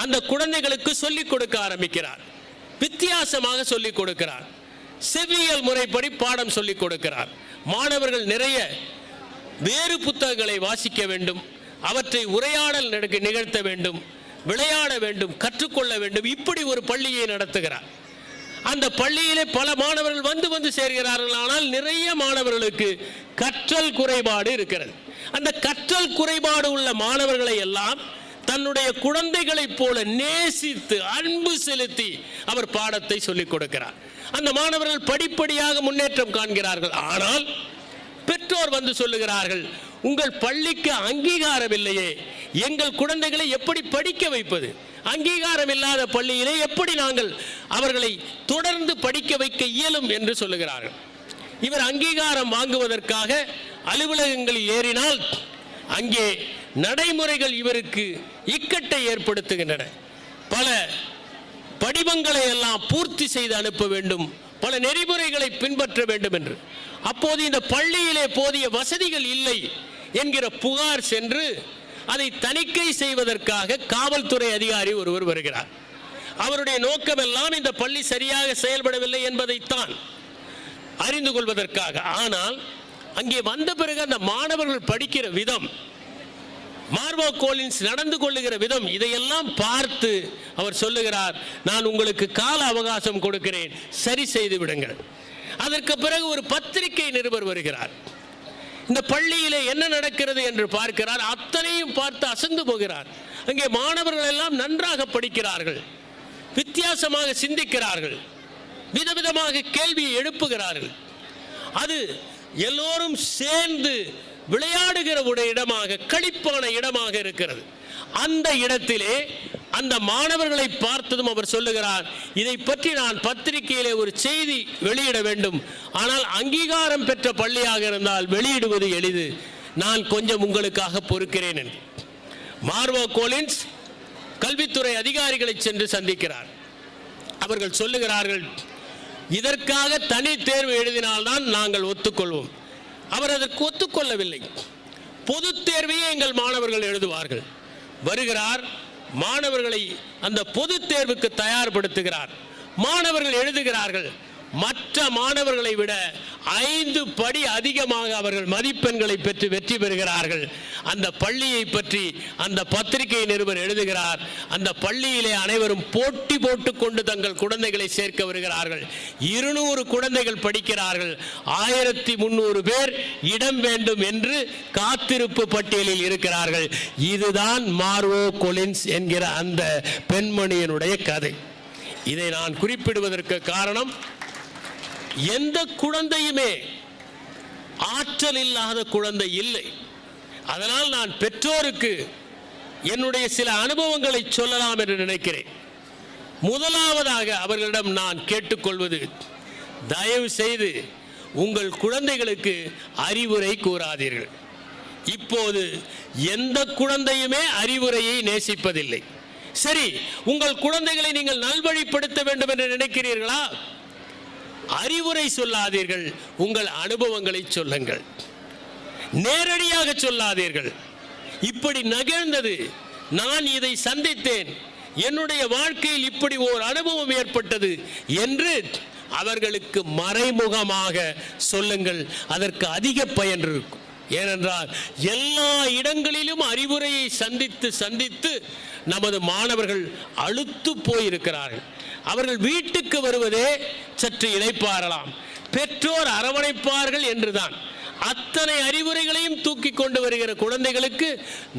அந்த குழந்தைகளுக்கு சொல்லிக் கொடுக்க ஆரம்பிக்கிறார். வித்தியாசமாக சொல்லிக் கொடுக்கிறார். செவ்வியல் முறைப்படி பாடம் சொல்லிக் கொடுக்கிறார். மாணவர்கள் நிறைய வேறு புத்தகங்களை வாசிக்க வேண்டும், அவற்றை உரையாடல் நிகழ்த்த வேண்டும், விளையாட வேண்டும், கற்றுக்கொள்ள வேண்டும். இப்படி ஒரு பள்ளியை நடத்துகிறார். அந்த பள்ளியிலே பல மாணவர்கள் வந்து சேர்கிறார்கள். ஆனால் நிறைய மாணவர்களுக்கு கற்றல் குறைபாடு இருக்கிறது. அந்த கற்றல் குறைபாடு உள்ள மாணவர்களை எல்லாம் தன்னுடைய குழந்தைகளைப் போல நேசித்து அன்பு செலுத்தி அவர் பாடத்தை சொல்லிக் கொடுக்கிறார். அந்த மாணவர்கள் படிப்படியாக முன்னேற்றம் காண்கிறார்கள். ஆனால் பெற்றோர் வந்து சொல்லுகிறார்கள், உங்கள் பள்ளிக்கு அங்கீகாரம் இல்லையே, எங்கள் குழந்தைகளை எப்படி படிக்க வைப்பது? அங்கீகாரம் இல்லாத பள்ளியிலே எப்படி நாங்கள் அவர்களை தொடர்ந்து படிக்க வைக்க இயலும் என்று சொல்லுகிறார்கள். இவர் அங்கீகாரம் வாங்குவதற்காக அலுவலகங்களில் ஏறினால் அங்கே நடைமுறைகள் இவருக்கு இக்கட்டை ஏற்படுத்துகின்றன. பல படிவங்களை எல்லாம் பூர்த்தி செய்து அனுப்ப வேண்டும், பல நெறிமுறைகளை பின்பற்ற வேண்டும் என்று. அப்போது இந்த பள்ளியிலே போதிய வசதிகள் இல்லை என்கிற புகார் சென்று அதை தணிக்கை செய்வதற்காக காவல்துறை அதிகாரி ஒருவர் வருகிறார். அவருடைய நோக்கமெல்லாம் இந்த பள்ளி சரியாக செயல்படவில்லை என்பதைத்தான் அறிந்து கொள்வதற்காக. ஆனால் அங்கே வந்த பிறகு அந்த மாணவர்கள் படிக்கிற விதம், மார்வோ கோலின்ஸ் நடந்து கொள்ளுகிற விதம், இதையெல்லாம் பார்த்து அவர் சொல்லுகிறார், நான் உங்களுக்கு கால அவகாசம் கொடுக்கிறேன், சரி செய்து விடுங்கள். அதற்கு பிறகு ஒரு பத்திரிகை நிருபர் வருகிறார். இந்த பள்ளியிலே என்ன நடக்கிறது என்று பார்க்கிறார். அத்தனையும் பார்த்து அசந்து போகிறார். அங்கே மாணவர்கள் எல்லாம் நன்றாக படிக்கிறார்கள், வித்தியாசமாக சிந்திக்கிறார்கள், விதவிதமாக கேள்வியை எழுப்புகிறார்கள். அது எல்லோரும் சேர்ந்து விளையாடுகிற ஒரு இடமாக, களிப்பான இடமாக இருக்கிறது. அந்த இடத்திலே அந்த மாணவர்களை பார்த்ததும் அவர் சொல்லுகிறார், இதை பற்றி நான் பத்திரிகையிலே ஒரு செய்தி வெளியிட வேண்டும், ஆனால் அங்கீகாரம் பெற்ற பள்ளியாக இருந்தால் வெளியிடுவது எளிது, நான் கொஞ்சம் உங்களுக்காக பொறுக்கிறேன் என்று. மார்வோ கோலின்ஸ் கல்வித்துறை அதிகாரிகளை சென்று சந்திக்கிறார். அவர்கள் சொல்லுகிறார்கள், இதற்காக தனி தேர்வு எழுதினால்தான் நாங்கள் ஒத்துக்கொள்வோம். அவர் அதற்கு ஒத்துக்கொள்ளவில்லை. பொது தேர்வையே எங்கள் மாணவர்கள் எழுதுவார்கள். வருகிறார், மாணவர்களை அந்த பொது தேர்வுக்கு தயார்படுத்துகிறார். மாணவர்கள் எழுதுகிறார்கள். மற்ற மாணவர்களை விட 5 படி அதிகமாக அவர்கள் மதிப்பெண்களை பெற்று வெற்றி பெறுகிறார்கள். அந்த பள்ளியை பற்றி அந்த பத்திரிகை நிருபர் எழுதுகிறார். அந்த பள்ளியிலே அனைவரும் போட்டி போட்டுக்கொண்டு தங்கள் குழந்தைகளை சேர்க்க வருகிறார்கள். 200 குழந்தைகள் படிக்கிறார்கள். 1300 பேர் இடம் வேண்டும் என்று காத்திருப்பு பட்டியலில் இருக்கிறார்கள். இதுதான் மார்வோ கொலின்ஸ் என்கிற அந்த பெண்மணியினுடைய கதை. இதை நான் குறிப்பிடுவதற்கு காரணம், எந்த குழந்தையுமே ஆற்றல் இல்லாத குழந்தை இல்லை. அதனால் நான் பெற்றோருக்கு என்னுடைய சில அனுபவங்களை சொல்லலாம் என்று நினைக்கிறேன். முதலாவதாக அவர்களிடம் நான் கேட்டுக்கொள்வது, தயவு செய்து உங்கள் குழந்தைகளுக்கு அறிவுரை கூறாதீர்கள். இப்போது எந்த குழந்தையுமே அறிவுரையை நேசிப்பதில்லை. சரி, உங்கள் குழந்தைகளை நீங்கள் நல்வழிப்படுத்த வேண்டும் என்று நினைக்கிறீர்களா? அறிவுரை சொல்லாதீர்கள், உங்கள் அனுபவங்களை சொல்லுங்கள். நேரடியாக சொல்லாதீர்கள். இப்படி நிகழ்ந்தது, நான் இதை சந்தித்தேன், என்னுடைய வாழ்க்கையில் இப்படி ஓர் அனுபவம் ஏற்பட்டது என்று அவர்களுக்கு மறைமுகமாக சொல்லுங்கள். அதற்கு அதிக பயன் இருக்கும். ஏனென்றால் எல்லா இடங்களிலும் அறிவுரையை சந்தித்து நமது மாணவர்கள் அழுத்து போயிருக்கிறார்கள். அவர்கள் வீட்டுக்கு வருவதே சற்று இளைப்பாறலாம், பெற்றோர் அரவணைப்பார்கள் என்றுதான். அத்தனை அறிவுரைகளையும் தூக்கி கொண்டு வருகிற குழந்தைகளுக்கு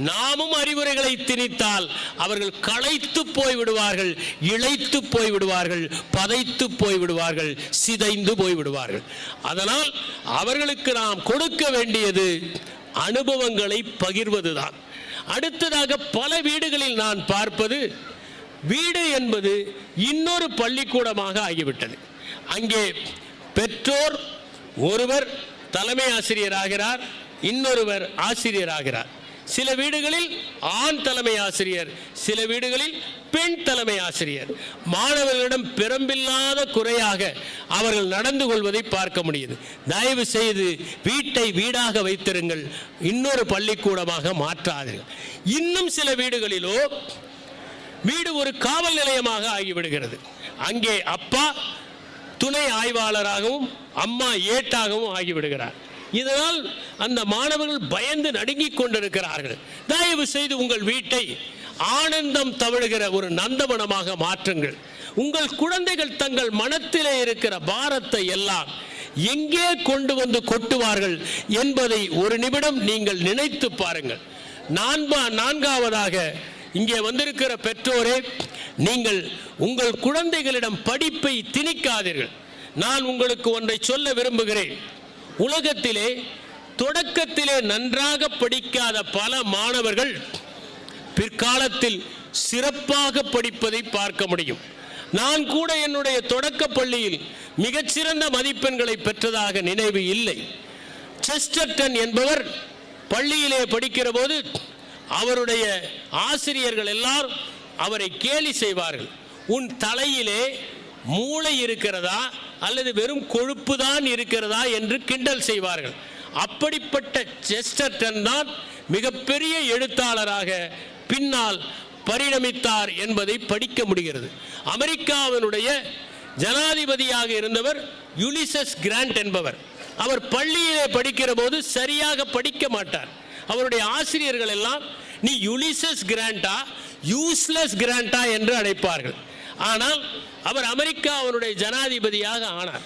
நாமும் அறிவுரைகளை திணித்தால் அவர்கள் களைத்து போய்விடுவார்கள், இளைத்து போய்விடுவார்கள், பதைத்து போய்விடுவார்கள், சிதைந்து போய்விடுவார்கள். அதனால் அவர்களுக்கு நாம் கொடுக்க வேண்டியது அனுபவங்களை பகிர்வதுதான். அடுத்ததாக பல வீடுகளில் நான் பார்ப்பது, வீடு என்பது இன்னொரு பள்ளிக்கூடமாக ஆகிவிட்டது. அங்கே பெற்றோர் ஒருவர் தலைமை ஆசிரியராகிறார், இன்னொருவர் ஆசிரியராகிறார். சில வீடுகளில் ஆண் தலைமை ஆசிரியர், சில வீடுகளில் பெண் தலைமை ஆசிரியர். மாணவர்களிடம் பெரும்பில்லாத குறையாக அவர்கள் நடந்து கொள்வதை பார்க்க முடியுது. தயவு செய்து வீட்டை வீடாக வைத்திருங்கள், இன்னொரு பள்ளிக்கூடமாக மாற்றாதீர்கள். இன்னும் சில வீடுகளிலோ வீடு ஒரு காவல் நிலையமாக ஆகிவிடுகிறது. அங்கே அப்பா துணை ஆய்வாளராகவும் அம்மா ஏட்டாகவும் ஆகிவிடுகிறார். இதனால் அந்த மாணவர்கள் பயந்து நடுங்கிக் கொண்டிருக்கிறார்கள். தயவு செய்து உங்கள் வீட்டை ஆனந்தம் தவழுகிற ஒரு நந்தவனமாக மாற்றுங்கள். உங்கள் குழந்தைகள் தங்கள் மனத்திலே இருக்கிற பாரத்தை எல்லாம் எங்கே கொண்டு வந்து கொட்டுவார்கள் என்பதை ஒரு நிமிடம் நீங்கள் நினைத்து பாருங்கள். நான்காவதாக, இங்கே வந்திருக்கிற பெற்றோரே, நீங்கள் உங்கள் குழந்தைகளிடம் படிப்பை திணிக்காதீர்கள். நான் உங்களுக்கு ஒன்றை சொல்ல விரும்புகிறேன். உலகத்திலே தொடக்கத்திலே நன்றாக படிக்காத பல மாணவர்கள் பிற்காலத்தில் சிறப்பாக படிப்பதை பார்க்க முடியும். நான் கூட என்னுடைய தொடக்க பள்ளியில் மிகச்சிறந்த மதிப்பெண்களை பெற்றதாக நினைவு இல்லை. செஸ்டர்டன் என்பவர் பள்ளியிலே படிக்கிற போது அவருடைய ஆசிரியர்கள் எல்லாரும் அவரை கேலி செய்வார்கள். உன் தலையிலே மூளை இருக்கிறதா அல்லது வெறும் கொழுப்பு தான் இருக்கிறதா என்று கிண்டல் செய்வார்கள். அப்படிப்பட்ட செஸ்டர்டன் தான் மிகப்பெரிய எழுத்தாளராக பின்னால் பரிணமித்தார் என்பதை படிக்க முடிகிறது. அமெரிக்காவினுடைய ஜனாதிபதியாக இருந்தவர் யுலிசஸ் கிராண்ட் என்பவர். அவர் பள்ளியிலே படிக்கிற போது சரியாக படிக்க மாட்டார். அவருடைய ஆசிரியர்கள் எல்லாம் நீ யுலிசஸ் கிராண்டா யூஸ்லெஸ் கிராண்டா என்று அழைப்பார்கள். ஆனால் அவர் அமெரிக்காவினுடைய ஜனாதிபதியாக ஆனார்.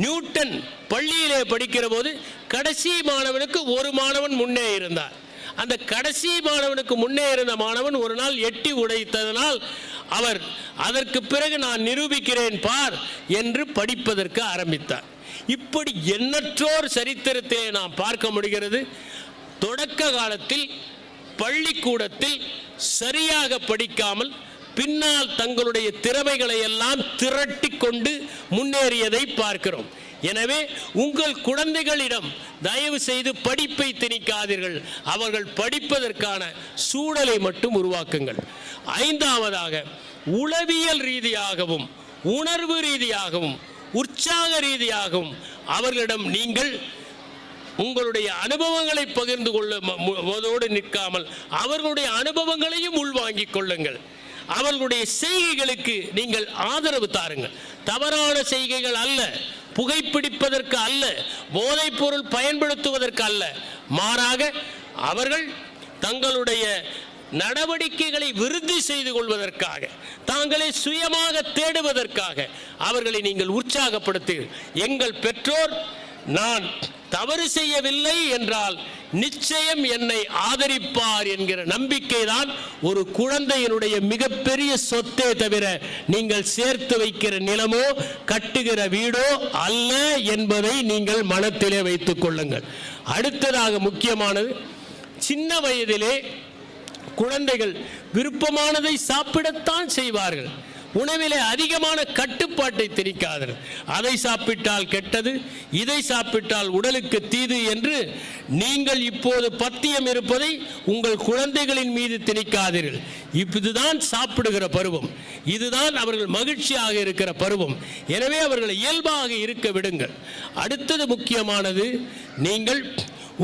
நியூட்டன் பள்ளியிலே படிக்கிற போது கடைசி மாணவனுக்கு ஒரு மாணவன் முன்னே இருந்தார். அந்த கடைசி மாணவனுக்கு முன்னே இருந்த மாணவன் ஒரு நாள் எட்டி உடைத்ததனால் அவர் அதற்கு பிறகு நான் நிரூபிக்கிறேன் பார் என்று படிப்பதற்கு ஆரம்பித்தார். இப்படி எண்ணற்றோர் சரித்திரத்திலே நாம் பார்க்க முடிகிறது. தொடக்க காலத்தில் பள்ளிக்கூடத்தில் சரியாக படிக்காமல் பின்னால் தங்களுடைய திறமைகளை எல்லாம் திரட்டி கொண்டு முன்னேறியதை பார்க்கிறோம். எனவே உங்கள் குழந்தைகளிடம் தயவு செய்து படிப்பை திணிக்காதீர்கள். அவர்கள் படிப்பதற்கான சூழலை மட்டும் உருவாக்குங்கள். ஐந்தாவதாக, உளவியல் ரீதியாகவும் உணர்வு ரீதியாகவும் உற்சாக ரீதியாகவும் அவர்களிடம் நீங்கள் உங்களுடைய அனுபவங்களை பகிர்ந்து கொள்ளுவதோடு நிற்காமல் அவர்களுடைய அனுபவங்களையும் உள்வாங்கிக் கொள்ளுங்கள். அவர்களுடைய செய்கைகளுக்கு நீங்கள் ஆதரவு தாருங்கள். தவறான செய்கைகள் அல்ல, புகைப்பிடிப்பதற்கு அல்ல, போதைப் பொருள் பயன்படுத்துவதற்கு அல்ல. மாறாக அவர்கள் தங்களுடைய நடவடிக்கைகளை விருத்தி செய்து கொள்வதற்காக, தாங்களே சுயமாக தேடுவதற்காக அவர்களை நீங்கள் உற்சாகப்படுத்து. எங்கள் பெற்றோர் நான் தவறு செய்யவில்லை என்றால் நிச்சயம் என்னை ஆதரிப்பார் என்கிற நம்பிக்கை தான் ஒரு குழந்தையினுடைய மிகப்பெரிய சொத்தே தவிர நீங்கள் சேர்த்து வைக்கிற நிலமோ கட்டுகிற வீடோ அல்ல என்பதை நீங்கள் மனத்திலே வைத்துக் கொள்ளுங்கள். அடுத்ததாக முக்கியமானது, சின்ன வயதிலே குழந்தைகள் விருப்பமானதை சாப்பிடத்தான் செய்வார்கள். உணவிலே அதிகமான கட்டுப்பாட்டை திணிக்காதீர்கள். அதை சாப்பிட்டால் கெட்டது, இதை சாப்பிட்டால் உடலுக்கு தீது என்று நீங்கள் இப்போது பத்தியம் இருப்பதை உங்கள் குழந்தைகளின் மீது திணிக்காதீர்கள். இதுதான் சாப்பிடுகிற பருவம், இதுதான் அவர்கள் மகிழ்ச்சியாக இருக்கிற பருவம். எனவே அவர்கள் இயல்பாக இருக்க விடுங்கள். அடுத்தது முக்கியமானது, நீங்கள்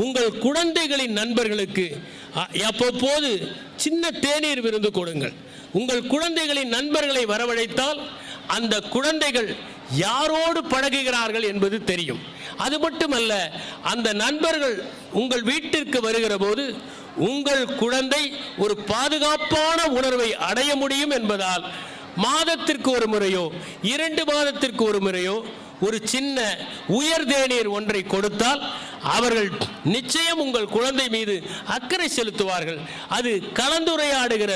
உங்கள் குழந்தைகளின் நண்பர்களுக்கு அவ்வப்போது சின்ன தேநீர் விருந்து கொடுங்கள். உங்கள் குழந்தைகளின் நண்பர்களை வரவழைத்தால் அந்த குழந்தைகள் யாரோடு பழகுகிறார்கள் என்பது தெரியும். அது மட்டுமல்ல, அந்த நண்பர்கள் உங்கள் வீட்டிற்கு வருகிற போது உங்கள் குழந்தை ஒரு பாதுகாப்பான உணர்வை அடைய முடியும் என்பதால் மாதத்திற்கு ஒரு முறையோ 2 மாதத்திற்கு ஒரு முறையோ ஒரு சின்ன உயர் தேநீர் ஒன்றை கொடுத்தால் அவர்கள் நிச்சயம் உங்கள் குழந்தை மீது அக்கறை செலுத்துவார்கள். அது கலந்துரையாடுகிற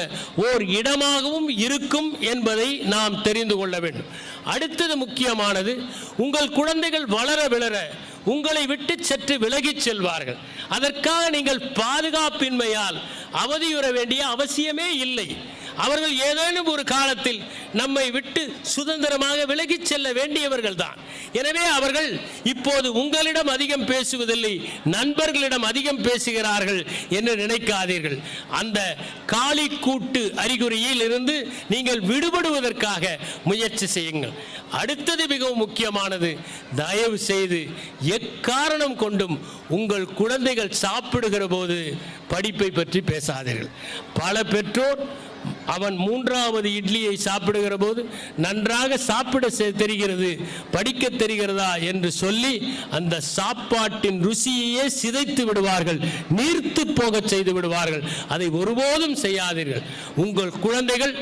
ஓர் இடமாகவும் இருக்கும் என்பதை நாம் தெரிந்து கொள்ள வேண்டும். அடுத்தது முக்கியமானது, உங்கள் குழந்தைகள் வளர வளர உங்களை விட்டு சற்று விலகிச் செல்வார்கள். அதற்காக நீங்கள் பாதுகாப்பின்மையால் அவதியுற வேண்டிய அவசியமே இல்லை. அவர்கள் ஏதேனும் ஒரு காலத்தில் நம்மை விட்டு சுதந்திரமாக விலகிச் செல்ல வேண்டியவர்கள் தான். எனவே அவர்கள் இப்போது உங்களிடம் அதிகம் பேசுவதில்லை, நண்பர்களிடம் அதிகம் பேசுகிறார்கள் என்று நினைக்காதீர்கள். அந்த காளி கூட்டு அறிகுறியில் இருந்து நீங்கள் விடுபடுவதற்காக முயற்சி செய்யுங்கள். அடுத்தது மிகவும் முக்கியமானது, தயவு செய்து எக்காரணம் கொண்டும் உங்கள் குழந்தைகள் சாப்பிடுகிற போது படிப்பை பற்றி பேசாதீர்கள். பல பெற்றோர் அவன் 3வது இட்லியை சாப்பிடுகிற போது நன்றாக சாப்பிட தெரிகிறது, படிக்க தெரிகிறதா என்று சொல்லி அந்த சாப்பாட்டின் ருசியையே சிதைத்து விடுவார்கள், நீர்த்து போக செய்து விடுவார்கள். அதை ஒருபோதும் செய்யாதீர்கள். உங்கள் குழந்தைகள்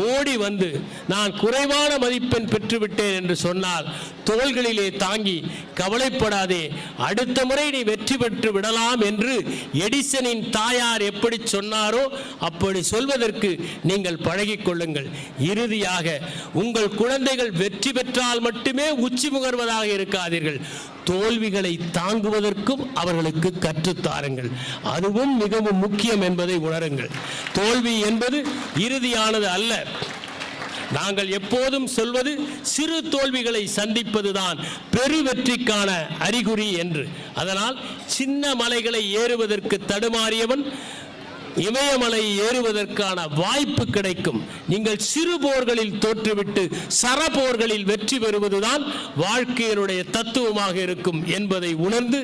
ஓடி வந்து நான் குறைவான மதிப்பெண் பெற்றுவிட்டேன் என்று சொன்னால் தோள்களிலே தாங்கி கவலைப்படாதே, அடுத்த முறை நீ வெற்றி பெற்று விடலாம் என்று எடிசனின் தாயார் எப்படி சொன்னாரோ அப்படி சொல்வதற்கு நீங்கள் பழகிக் கொள்ளுங்கள். இறுதியாக உங்கள் குழந்தைகள் வெற்றி பெற்றால் மட்டுமே உச்சி முகர்வதாக இருக்காதீர்கள், தோல்விகளை தாங்குவதற்கும் அவர்களுக்கு கற்றுத்தாருங்கள். அதுவும் மிகவும் முக்கியம் என்பதை உணருங்கள். தோல்வி என்பது இறுதியானது அல்ல. நாங்கள் எப்போதும் சொல்வது சிறு தோல்விகளை சந்திப்பதுதான் பெரு வெற்றிக்கான அறிகுறி என்று. அதனால் சின்ன மலைகளை ஏறுவதற்கு தடுமாறியவன் இமயமலை ஏறுவதற்கான வாய்ப்பு கிடைக்கும். நீங்கள் சிறு போர்களில் தோற்றுவிட்டு சரபோர்களில் வெற்றி பெறுவதுதான் வாழ்க்கையினுடைய தத்துவமாக இருக்கும் என்பதை உணர்ந்து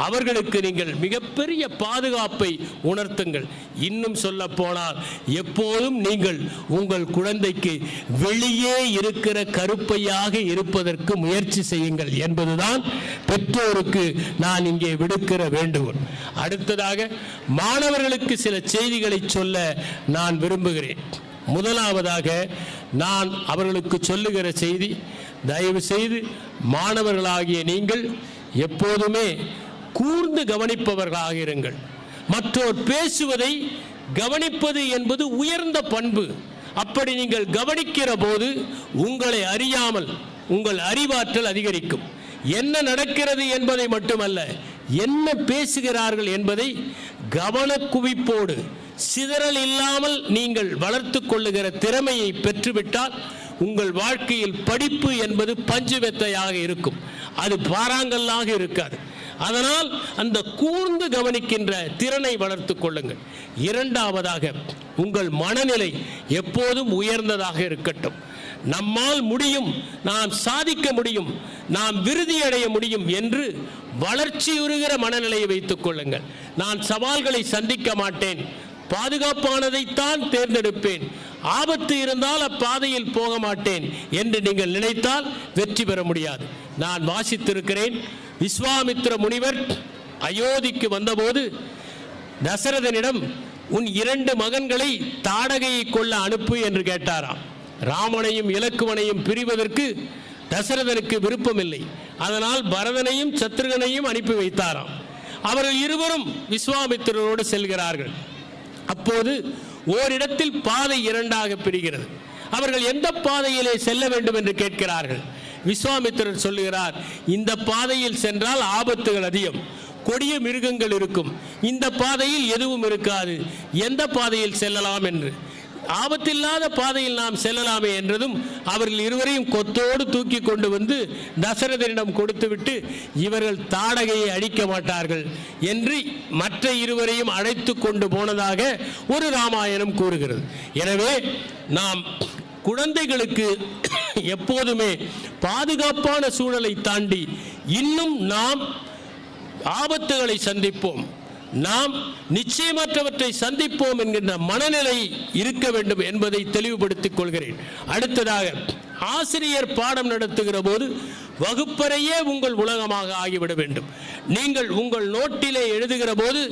அவர்களுக்கு நீங்கள் மிகப்பெரிய பாதுகாப்பை உணர்த்துங்கள். இன்னும் சொல்ல போனால் எப்போதும் நீங்கள் உங்கள் குழந்தைக்கு வெளியே இருக்கிற கருப்பையாக இருப்பதற்கு முயற்சி செய்யுங்கள் என்பதுதான் பெற்றோருக்கு நான் இங்கே விடுக்கிற வேண்டுகோள். அடுத்ததாக மாணவர்களுக்கு சில செய்திகளை சொல்ல நான் விரும்புகிறேன். முதலாவதாக நான் அவர்களுக்கு சொல்லுகிற செய்தி, தயவு செய்து மாணவர்களாகிய நீங்கள் எப்போதுமே கூர்ந்து கவனிப்பவர்களாக இருங்கள். மற்றோர் பேசுவதை கவனிப்பது என்பது உயர்ந்த பண்பு. அப்படி நீங்கள் கவனிக்கிற போது உங்களை அறியாமல் உங்கள் அறிவாற்றல் அதிகரிக்கும். என்ன நடக்கிறது என்பதை மட்டுமல்ல, என்ன பேசுகிறார்கள் என்பதை கவனக்குவிப்போடு சிதறல் இல்லாமல் நீங்கள் வளர்த்து கொள்ளுகிற திறமையை பெற்றுவிட்டால் உங்கள் வாழ்க்கையில் படிப்பு என்பது பஞ்சுமெத்தையாக இருக்கும், அது பாறாங்கல்லாக இருக்காது. அதனால் அந்த கூர்ந்து கவனிக்கின்ற திறனை வளர்த்து கொள்ளுங்கள். இரண்டாவதாக உங்கள் மனநிலை எப்போதும் உயர்ந்ததாக இருக்கட்டும். நம்மால் முடியும், நாம் சாதிக்க முடியும், நாம் விருதி அடைய முடியும் என்று வளர்ச்சியுறுகிற மனநிலையை வைத்துக் கொள்ளுங்கள். நான் சவால்களை சந்திக்க மாட்டேன், பாதுகாப்பானதைத்தான் தேர்ந்தெடுப்பேன், ஆபத்து இருந்தால் அப்பாதையில் போக மாட்டேன் என்று நீங்கள் நினைத்தால் வெற்றி பெற முடியாது. நான் வாசித்திருக்கிறேன், விஸ்வாமித்திர முனிவர் அயோத்திக்கு வந்தபோது தசரதனிடம் உன் 2 மகன்களை தாடகையை கொள்ள அனுப்பு என்று கேட்டாராம். ராமனையும் இலக்குவனையும் பிரிவதற்கு தசரதனுக்கு விருப்பமில்லை. அதனால் பரதனையும் சத்ருகனையும் அனுப்பி வைத்தாராம். அவர்கள் இருவரும் விஸ்வாமித்திரரோடு செல்கிறார்கள். அப்போது ஓரிடத்தில் பாதை 2ஆக பிரிகிறது. அவர்கள் எந்த பாதையிலே செல்ல வேண்டும் என்று கேட்கிறார்கள். விஸ்வாமித்திரர் சொல்லுகிறார், இந்த பாதையில் சென்றால் ஆபத்துகள் அதிகம், கொடிய மிருகங்கள் இருக்கும், இந்த பாதையில் எதுவும் இருக்காது, எந்த பாதையில் செல்லலாம் என்று. ஆபத்தில்லாத பாதையில் நாம் செல்லலாமே என்றதும் அவர்கள் இருவரையும் கொத்தோடு தூக்கி கொண்டு வந்து தசரதனிடம் கொடுத்துவிட்டு, இவர்கள் தாடகையை அழிக்க மாட்டார்கள் என்று மற்ற இருவரையும் அழைத்து கொண்டு போனதாக ஒரு ராமாயணம் கூறுகிறது. எனவே நாம் குழந்தைகளுக்கு எப்போதுமே பாதுகாப்பான சூழலை தாண்டி இன்னும் நாம் ஆபத்துகளை சந்திப்போம், நாம் நிச்சயமற்றவற்றை சந்திப்போம் என்கின்ற மனநிலை இருக்க வேண்டும் என்பதை தெளிவுபடுத்திக் கொள்கிறேன். அடுத்ததாக, ஆசிரியர் பாடம் நடத்துகிற போது வகுப்பறையே உங்கள் உலகமாக ஆகிவிட வேண்டும். நீங்கள் உங்கள் நோட்டிலே எழுதுகிற போது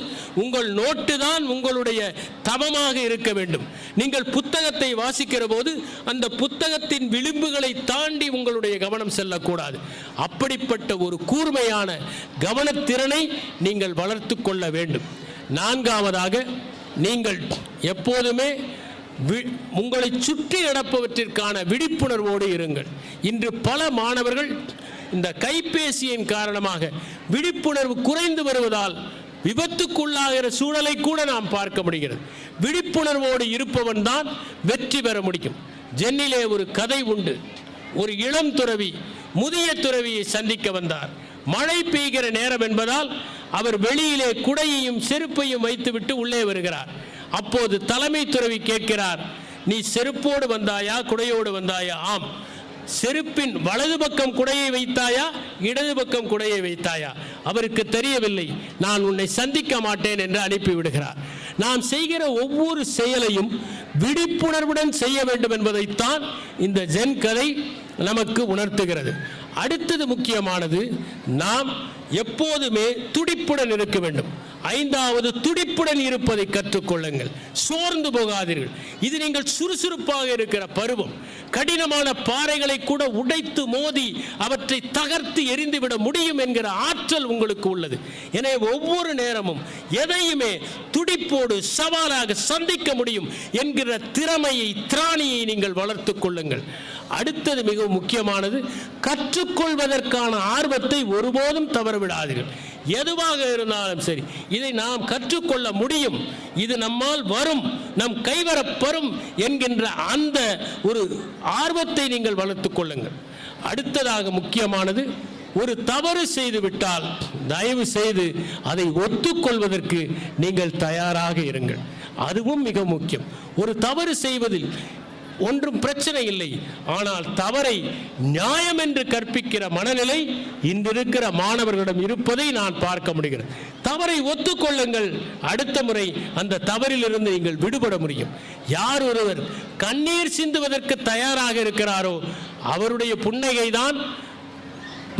உங்கள் நோட்டு தான் உங்களுடைய தவமாக இருக்க வேண்டும். நீங்கள் புத்தகத்தை வாசிக்கிற போது அந்த புத்தகத்தின் விளிம்புகளை தாண்டி உங்களுடைய கவனம் செல்லக்கூடாது. அப்படிப்பட்ட ஒரு கூர்மையான கவனத்திறனை நீங்கள் வளர்த்து கொள்ள வேண்டும். 4ஆவதாக, நீங்கள் எப்போதுமே உங்களை சுற்றி நடப்பவற்றிற்கான விழிப்புணர்வோடு இருங்கள். இன்று பல மாணவர்கள் இந்த கைபேசியின் காரணமாக விழிப்புணர்வு குறைந்து வருவதால் விபத்துக்குள்ளாகிற சூழலை கூட நாம் பார்க்க முடிகிறது. விழிப்புணர்வோடு இருப்பவன் தான் வெற்றி பெற முடியும். ஜென்னிலே ஒரு கதை உண்டு. ஒரு இளம் துறவி முதிய துறவியை சந்திக்க வந்தார். மழை பெய்கிற நேரம் என்பதால் அவர் வெளியிலே குடையையும் செருப்பையும் வைத்துவிட்டு உள்ளே வருகிறார். அப்போது தலைமை துறவி கேட்கிறார், நீ செருப்போடு வந்தாயா குடையோடு வந்தாயா? ஆம். செருப்பின் வலது பக்கம் குடையை வைத்தாயா இடது பக்கம் குடையை வைத்தாயா? அவருக்கு தெரியவில்லை. நான் உன்னை சந்திக்க மாட்டேன் என்று அனுப்பிவிடுகிறார். நாம் செய்கிற ஒவ்வொரு செயலையும் விழிப்புணர்வுடன் செய்ய வேண்டும் என்பதைத்தான் இந்த ஜென் கதை நமக்கு உணர்த்துகிறது. அடுத்தது முக்கியமானது, நாம் எப்போதுமே துடிப்புடன் இருக்க வேண்டும். 5வது, துடிப்புடன் இருப்பதை கற்றுக்கொள்ளுங்கள். சோர்ந்து போகாதீர்கள். இது நீங்கள் சுறுசுறுப்பாக இருக்கிற பருவம். கடினமான பாறைகளை கூட உடைத்து மோதி அவற்றை தகர்த்து எரிந்துவிட முடியும் என்கிற ஆற்றல் உங்களுக்கு உள்ளது. எனவே ஒவ்வொரு நேரமும் எதையுமே துடிப்போடு சவாலாக சந்திக்க முடியும் என்கிற திறமையை, திராணியை நீங்கள் வளர்த்துக் கொள்ளுங்கள். அடுத்தது மிகவும் முக்கியமானது, கற்றுக்கொள்வதற்கான ஆர்வத்தை ஒருபோதும் தவறவிடாதீர்கள். எதுவாக இருந்தாலும் சரி, இதை நாம் கற்றுக்கொள்ள முடியும், இது நம்மால் வரும், நம் கைவரப்பெறும் என்கின்ற அந்த ஒரு ஆர்வத்தை நீங்கள் வளர்த்துக் கொள்ளுங்கள். அடுத்ததாக முக்கியமானது, ஒரு தவறு செய்து விட்டால் தயவு செய்து அதை ஒத்துக்கொள்வதற்கு நீங்கள் தயாராக இருங்கள். அதுவும் மிக முக்கியம். ஒரு தவறு செய்வதில் ஒன்றும் பிரச்சனை இல்லை. ஆனால் தவறை நியாயம் என்று கற்பிக்கிற மனநிலை இன்றிருக்கிற மாணவர்களிடம் இருப்பதை நான் பார்க்க முடிகிறது. தவறை ஒத்துக்கொள்ளுங்கள். அடுத்த முறை அந்த தவறிலிருந்து நீங்கள் விடுபட முடியும். யார் ஒருவர் கண்ணீர் சிந்துவதற்கு தயாராக இருக்கிறாரோ அவருடைய புன்னகை தான்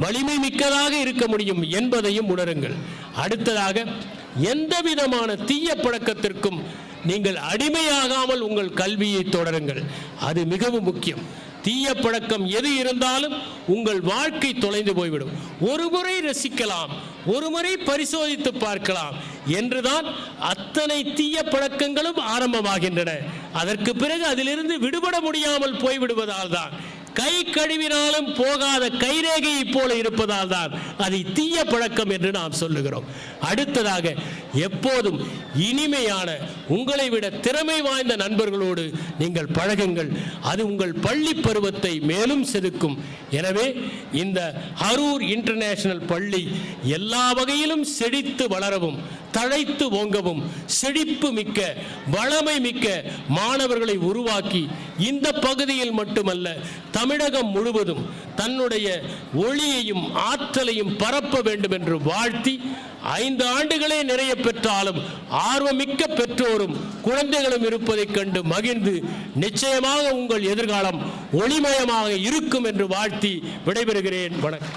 வலிமை மிக்கதாக இருக்க முடியும் என்பதையும் உணருங்கள். அடுத்ததாக, எந்த விதமான தீய பழக்கத்திற்கும் நீங்கள் அடிமையாகாமல் உங்கள் கல்வியை தொடருங்கள். அது மிகவும் முக்கியம். தீய பழக்கம் எது இருந்தாலும் உங்கள் வாழ்க்கை தொலைந்து போய்விடும். ஒரு முறை ரசிக்கலாம், ஒரு முறை பரிசோதித்து பார்க்கலாம் என்றுதான் அத்தனை தீய பழக்கங்களும் ஆரம்பமாகின்றன. அதற்கு பிறகு அதிலிருந்து விடுபட முடியாமல் போய்விடுவதால் தான், கை கழுவினாலும் போகாத கைரேகையை போல இருப்பதால் தான் அதை தீய பழக்கம் என்று நாம் சொல்லுகிறோம். அடுத்ததாக, எப்போதும் இனிமையான, உங்களை விட திறமை வாய்ந்த நண்பர்களோடு நீங்கள் பழகுங்கள். அது உங்கள் பள்ளி பருவத்தை மேலும் செதுக்கும். எனவே இந்த அரூர் இன்டர்நேஷனல் பள்ளி எல்லா வகையிலும் செழித்து வளரவும், தழைத்து ஓங்கவும் செழிப்பு மிக்க வளமை மிக்க மாணவர்களை உருவாக்கி இந்த பகுதியில் மட்டுமல்ல தமிழகம் முழுவதும் தன்னுடைய ஒளியையும் ஆற்றலையும் பரப்ப வேண்டும் என்று வாழ்த்தி 5 ஆண்டுகளே நிறைய பெற்றாலும் ஆர்வமிக்க பெற்றோரும் குழந்தைகளும் இருப்பதைக் கண்டு மகிழ்ந்து நிச்சயமாக உங்கள் எதிர்காலம் ஒளிமயமாக இருக்கும் என்று வாழ்த்தி விடைபெறுகிறேன். வணக்கம்.